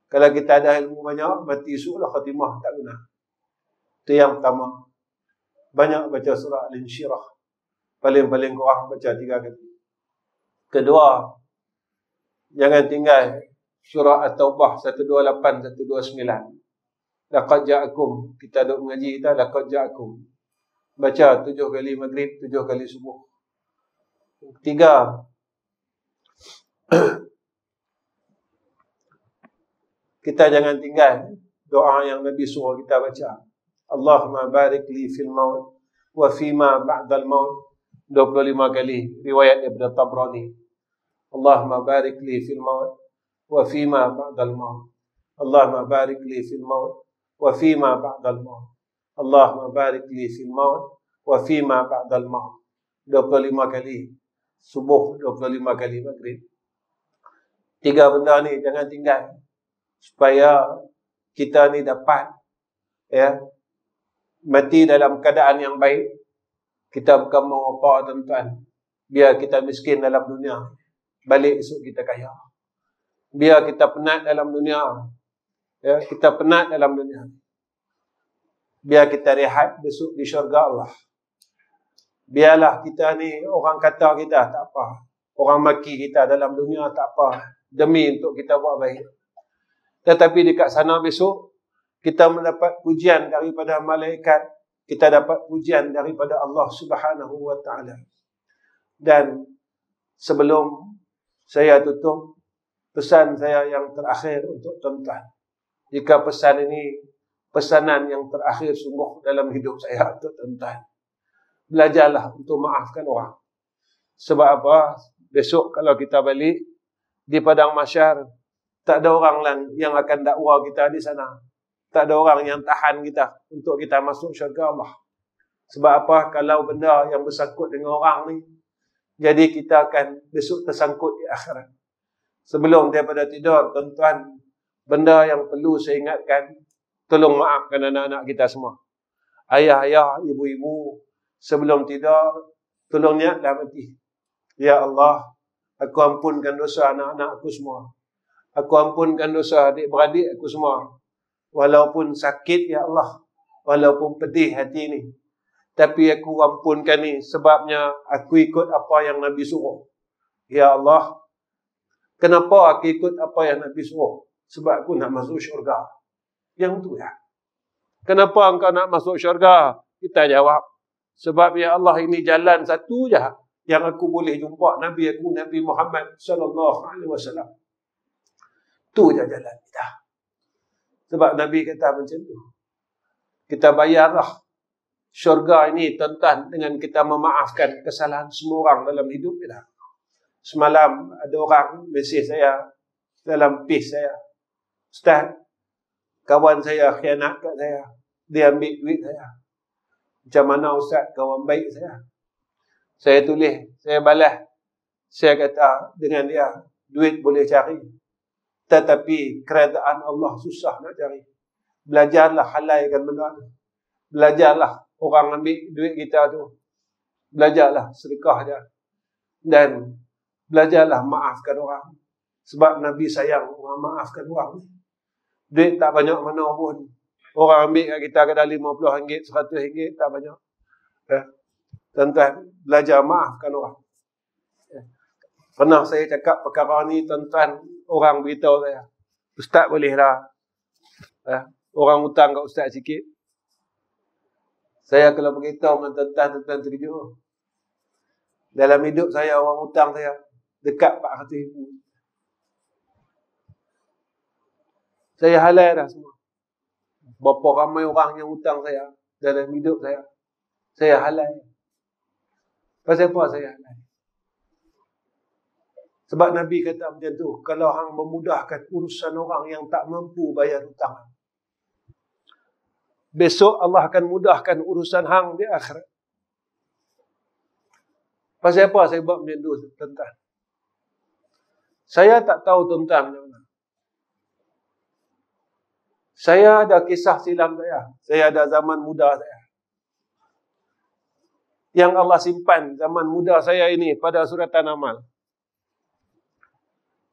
Kalau kita ada ilmu banyak, mati su'ul khatimah tak guna. Itu yang pertama. Banyak baca surah Al-Insyirah. Paling-paling kurang baca 3 kali. Kedua, jangan tinggal surah At-Taubah 128, 129. Laqad ja'akum. Kita duk mengaji kita, laqad ja'akum. Baca 7 kali maghrib, 7 kali subuh. Ketiga, kita jangan tinggal doa yang Nabi suruh kita baca. Allahumma barik li fil maut wa fima ba'dal maut. 25 kali riwayat daripada Tabrani. Allahumma barik li fil maut wa fima ba'dal maut. Allahumma barik li fil maut wa fima ba'dal maut. Allahumma barik li fil maut wa fima ba'dal maut. 25 kali subuh, 25 kali maghrib. 3 benda ni jangan tinggal, supaya kita ni dapat mati dalam keadaan yang baik. Kita bukan mau apa tuan-tuan, biar kita miskin dalam dunia, balik esok kita kaya. Biar kita penat dalam dunia, kita penat dalam dunia, biar kita rehat besok di syurga Allah. Biarlah kita ni, orang kata kita tak apa, orang maki kita dalam dunia tak apa, demi untuk kita buat baik. Tetapi dekat sana besok, kita mendapat pujian daripada malaikat, kita dapat pujian daripada Allah Subhanahu wa ta'ala. Dan sebelum saya tutup, pesan saya yang terakhir untuk tuan-tuan. Jika pesan ini pesanan yang terakhir sungguh dalam hidup saya untuk tuan-tuan, belajarlah untuk maafkan orang. Sebab apa? Besok kalau kita balik di padang mahsyar, tak ada orang yang akan dakwa kita di sana. Tak ada orang yang tahan kita untuk kita masuk syurga Allah. Sebab apa? Kalau benda yang bersangkut dengan orang ni, jadi kita akan besok tersangkut di akhirat. Sebelum daripada tidur, tuan-tuan, benda yang perlu saya ingatkan, tolong maafkan anak-anak kita semua. Ayah-ayah, ibu-ibu, sebelum tidur, tolong niatlah mati. Ya Allah, aku ampunkan dosa anak-anak aku semua. Aku ampunkan dosa adik-beradik aku semua. Walaupun sakit, ya Allah, walaupun pedih hati ni, tapi aku ampunkan ni, sebabnya aku ikut apa yang Nabi suruh. Ya Allah, kenapa aku ikut apa yang Nabi suruh? Sebab aku nak masuk syurga. Yang tu ya. Kenapa engkau nak masuk syurga? Kita jawab, sebab ya Allah, ini jalan satu je yang aku boleh jumpa Nabi aku, Nabi Muhammad sallallahu alaihi wasallam. Tu je jalan kita. Sebab Nabi kata macam tu. Kita bayarlah syurga ini tuan-tuan dengan kita memaafkan kesalahan semua orang dalam hidup kita. Semalam ada orang mesej saya dalam page saya, Ustaz, kawan saya khianat kat saya, dia ambil duit saya. Macam mana Ustaz, kawan baik saya? Saya tulis, saya balas, Saya kata dengan dia, duit boleh cari, tetapi keredaan Allah susah nak cari. Belajarlah halalkan benda tu. Belajarlah orang ambil duit kita tu. Belajarlah sedekah dia. Dan belajarlah maafkan orang. Sebab Nabi sayang orang maafkan orang. Duit tak banyak mana pun. Orang ambil kat kita kadang RM50, RM100, tak banyak. Tuan-tuan, belajar maafkan orang. Pernah saya cakap perkara ni, tuan-tuan, orang beritahu saya, Ustaz bolehlah orang hutang kat Ustaz sikit. Saya kalau beritahu dengan tuan-tuan terkejut. Dalam hidup saya, orang hutang saya dekat RM400,000. Saya halal dah semua. Berapa ramai orang yang hutang saya dalam hidup saya. Saya halal. Pasal apa saya halal? Sebab Nabi kata macam tu, kalau hang memudahkan urusan orang yang tak mampu bayar hutang, besok Allah akan mudahkan urusan hang di akhirat. Pasal apa saya buat macam tu, tuan-tuan? Saya tak tahu tuan-tuan macam mana. Saya ada kisah silam saya. Saya ada zaman muda saya. Yang Allah simpan zaman muda saya ini pada suratan amal.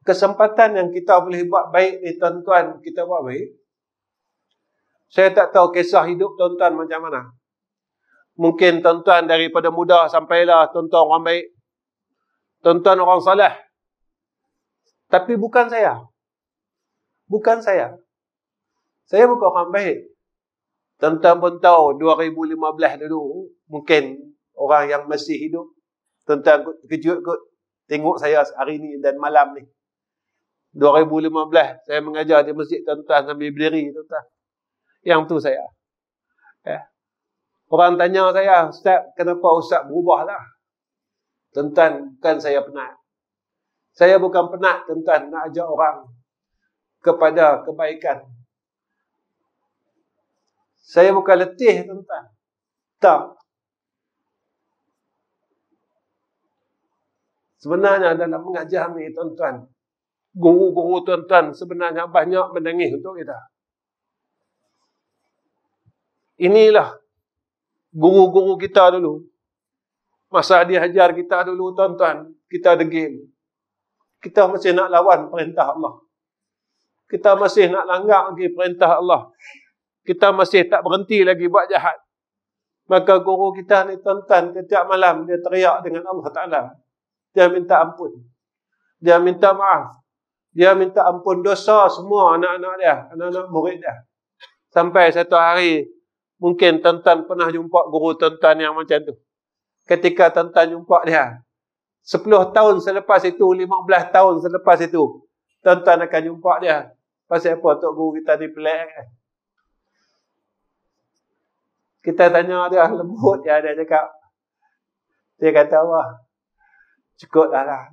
Kesempatan yang kita boleh buat baik ni tuan-tuan, kita buat baik. Saya tak tahu kisah hidup tuan-tuan macam mana. Mungkin tuan-tuan daripada muda sampailah tuan-tuan orang baik. Tuan-tuan orang saleh. Tapi bukan saya. Bukan saya. Saya bukan orang baik. Tuan-tuan pun tahu 2015 dulu, mungkin orang yang masih hidup, tuan-tuan kejut kot tengok saya hari ni dan malam ni. 2015 saya mengajar di masjid tuan-tuan sambil berdiri, tuan-tuan. Yang tu saya. Orang tanya saya, Ustaz, kenapa Ustaz berubah lah? Tuan-tuan, bukan saya penat. Saya bukan penat, tuan-tuan, nak ajak orang kepada kebaikan. Saya bukan letih, tuan-tuan. Tak. Sebenarnya dalam mengajar ni, tuan-tuan, guru-guru tuan-tuan sebenarnya banyak menangis untuk kita. Inilah guru-guru kita dulu. Masa dia ajar kita dulu, tuan-tuan, kita degil. Kita masih nak lawan perintah Allah. Kita masih nak langgar lagi perintah Allah. Kita masih tak berhenti lagi buat jahat. Maka guru kita ni, tuan-tuan, setiap malam dia teriak dengan Allah Ta'ala. Dia minta ampun. Dia minta maaf. Dia minta ampun dosa semua anak-anak dia, anak-anak murid dia. Sampai satu hari, mungkin tuan-tuan pernah jumpa guru tuan-tuan yang macam tu. Ketika tuan-tuan jumpa dia, 10 tahun selepas itu, 15 tahun selepas itu, tuan-tuan akan jumpa dia. Pasal apa tok guru kita ni pelik kan? Kita tanya dia, lembut dia cakap. Dia kata, wah, cukup dah lah.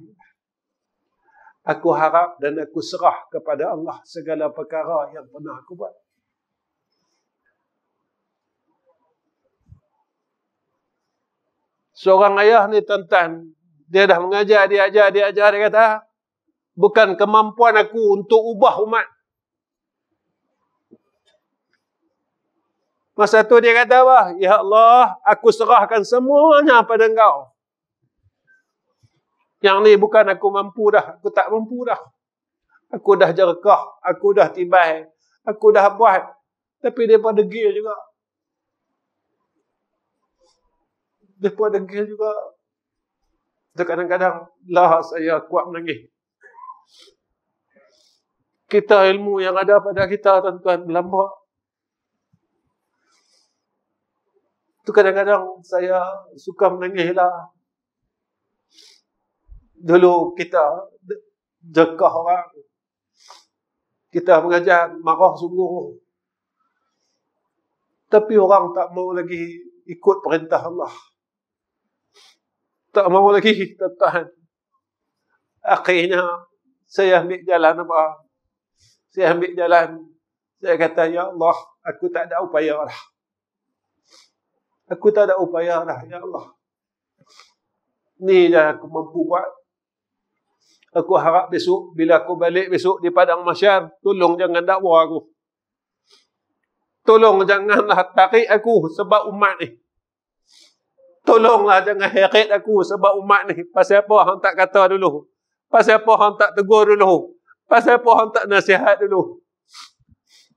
Aku harap dan aku serah kepada Allah segala perkara yang pernah aku buat. Seorang ayah ni, tuan-tuan, dia dah mengajar, dia ajar, dia kata, bukan kemampuan aku untuk ubah umat. Masa tu dia kata, wah, ya Allah, aku serahkan semuanya pada Engkau. Yang ni bukan aku mampu dah, aku tak mampu dah. Aku dah jerkah, aku dah tibai, aku dah buat. Tapi dia pun degil juga. Dia pun degil juga. Kadang-kadang, lah saya kuat menangis. Kita ilmu yang ada pada kita, tuan-tuan, melambak. Itu kadang-kadang saya suka menangis lah. Dulu kita jerkah orang. Kita mengajar marah sungguh. Tapi orang tak mau lagi ikut perintah Allah. Tak mau lagi, tuan-tuan. Akhirnya, saya ambil jalan apa? Saya ambil jalan. Saya kata, ya Allah, aku tak ada upaya lah. Aku tak ada upaya dah, ya Allah. Ni dah aku mampu buat. Aku harap besok, bila aku balik besok di Padang Mahsyar, tolong jangan dakwa aku. Tolong janganlah tarik aku sebab umat ni. Tolonglah jangan heret aku sebab umat ni. Pasal apa hang tak kata dulu? Pasal apa hang tak tegur dulu? Pasal apa hang tak nasihat dulu?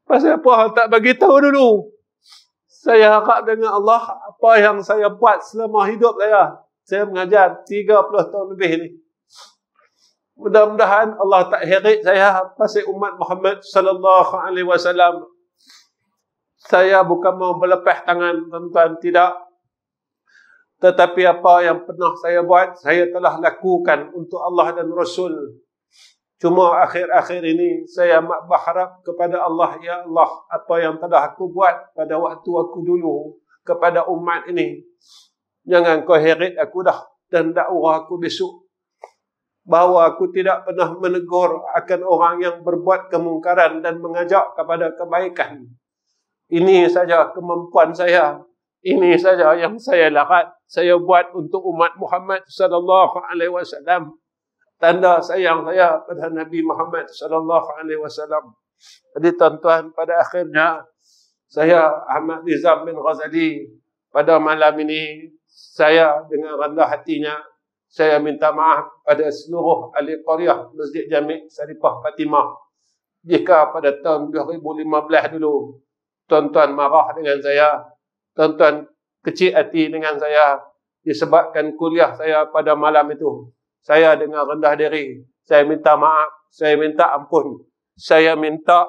Pasal apa hang tak bagi tahu dulu? Saya harap dengan Allah, apa yang saya buat selama hidup saya mengajar 30 tahun lebih ni. Mudah-mudahan Allah tak heret saya pasal umat Muhammad sallallahu alaihi wasallam. Saya bukan mau berlepas tangan, tuan-tuan, tidak. Tetapi apa yang pernah saya buat, saya telah lakukan untuk Allah dan Rasul. Cuma akhir-akhir ini saya berharap kepada Allah, ya Allah, apa yang telah aku buat pada waktu aku dulu kepada umat ini, jangan kau heret aku dah dan dakwah aku besok. Bahawa aku tidak pernah menegur akan orang yang berbuat kemungkaran dan mengajak kepada kebaikan. Ini saja kemampuan saya. Ini saja yang saya larat. Saya buat untuk umat Muhammad sallallahu alaihi wasallam. Tanda sayang saya pada Nabi Muhammad sallallahu alaihi wasallam. Jadi tuan-tuan, pada akhirnya saya Ahmad Nizam bin Ghazali, pada malam ini saya dengan rendah hatinya saya minta maaf pada seluruh ahli qaryah Masjid Jami' Saripah Fatimah. Jika pada tahun 2015 dulu tuan-tuan marah dengan saya, tuan-tuan kecil hati dengan saya disebabkan kuliah saya pada malam itu, saya dengan rendah diri, saya minta maaf, saya minta ampun. Saya minta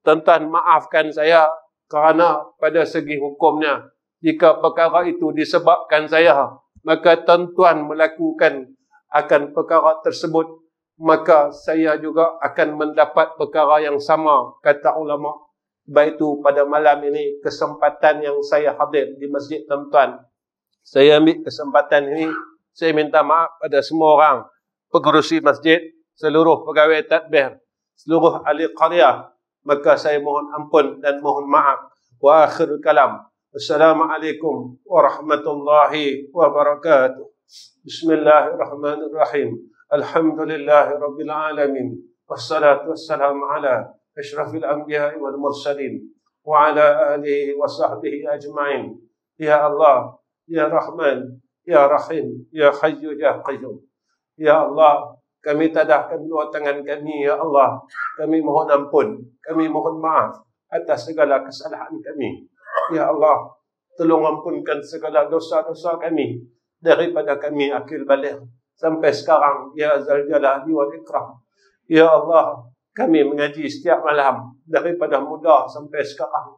tuan-tuan maafkan saya kerana pada segi hukumnya, jika perkara itu disebabkan saya, maka tuan-tuan melakukan akan perkara tersebut, maka saya juga akan mendapat perkara yang sama, kata ulama. Baik itu pada malam ini, kesempatan yang saya hadir di masjid, tuan-tuan, saya ambil kesempatan ini, saya minta maaf pada semua orang, pengerusi masjid, seluruh pegawai tadbir, seluruh ahli qaryah, maka saya mohon ampun dan mohon maaf. Wa akhirul kalam. Assalamualaikum warahmatullahi wabarakatuh. Bismillahirrahmanirrahim. Alhamdulillahi rabbil alamin. Wassalatu wassalamu ala asyrafil anbiya'i wal mursalin wa ala alihi wa sahbihi ajma'in. Ya Allah, Ya Rahman, Ya Rahim, Ya Hayyu, Ya Qayyum. Ya Allah, kami tadahkan dua tangan kami, Ya Allah. Kami mohon ampun, kami mohon maaf atas segala kesalahan kami. Ya Allah, tolong ampunkan segala dosa-dosa kami daripada kami akil baligh sampai sekarang, Ya Zal Jalali wal Ikram. Ya Allah, kami mengaji setiap malam daripada muda sampai sekarang.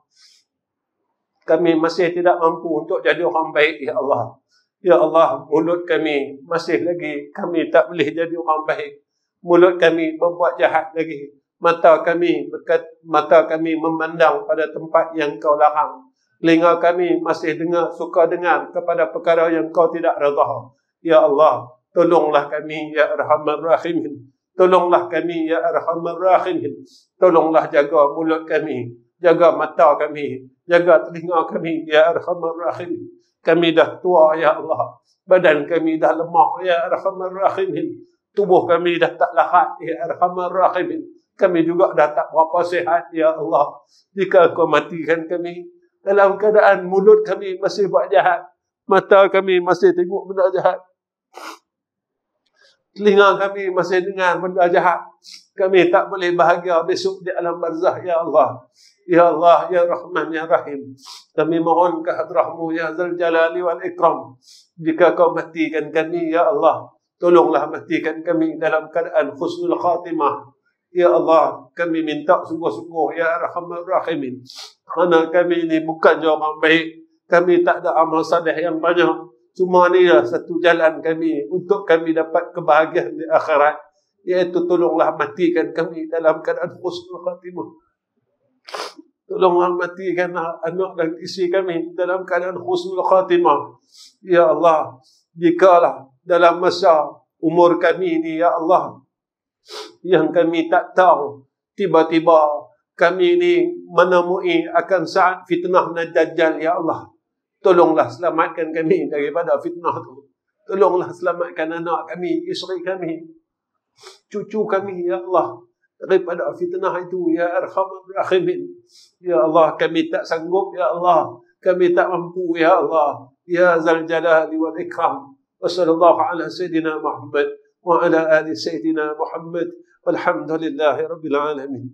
Kami masih tidak mampu untuk jadi orang baik, Ya Allah. Ya Allah, mulut kami masih lagi, kami tak boleh jadi orang baik. Mulut kami berbuat jahat lagi. Mata kami memandang pada tempat yang Kau larang. Telinga kami masih suka dengar kepada perkara yang Kau tidak redha. Ya Allah, tolonglah kami, Ya Arhamar Rahimin. Tolonglah kami, Ya Arhamar Rahimin. Tolonglah jaga mulut kami, jaga mata kami, jaga telinga kami, Ya Arhamar Rahimin. Kami dah tua, Ya Allah. Badan kami dah lemah, Ya Arhamar Rahimin. Tubuh kami dah tak lahat, Ya Arhamar Rahimin. Kami juga dah tak berapa sihat, Ya Allah. Jika Kau matikan kami dalam keadaan mulut kami masih buat jahat, mata kami masih tengok benda jahat, telinga kami masih dengar benda jahat, kami tak boleh bahagia besok di alam barzah, Ya Allah. Ya Allah, Ya Rahman, Ya Rahim. Kami mohon ke hadrah-Mu, Ya Zal Jalali wal Ikram. Jika Kau matikan kami, Ya Allah, tolonglah matikan kami dalam keadaan husnul khatimah. Ya Allah, kami minta sungguh-sungguh, Ya Arhamar Rahimin. Kerana kami ini bukan orang baik. Kami tak ada amal saleh yang banyak. Cuma inilah satu jalan kami untuk kami dapat kebahagiaan di akhirat. Iaitu tolonglah matikan kami dalam keadaan husnul khatimah. Tolonglah matikan anak dan isteri kami dalam keadaan husnul khatimah. Ya Allah, jikalah dalam masa umur kami ini, Ya Allah, yang kami tak tahu, tiba-tiba kami ini menemui akan saat fitnah Dajjal, Ya Allah, tolonglah selamatkan kami daripada fitnah itu. Tolonglah selamatkan anak kami, isteri kami. cucu kami, ya Allah, daripada fitnah itu, ya Arhamar Rahimin. Ya Allah, kami tak sanggup, ya Allah, kami tak mampu, ya Allah, ya Zal Jalali wal Ikram. Wa sallallahu ala Sayyidina Muhammad wa ala ali Sayyidina Muhammad, walhamdulillahi Rabbil Alamin.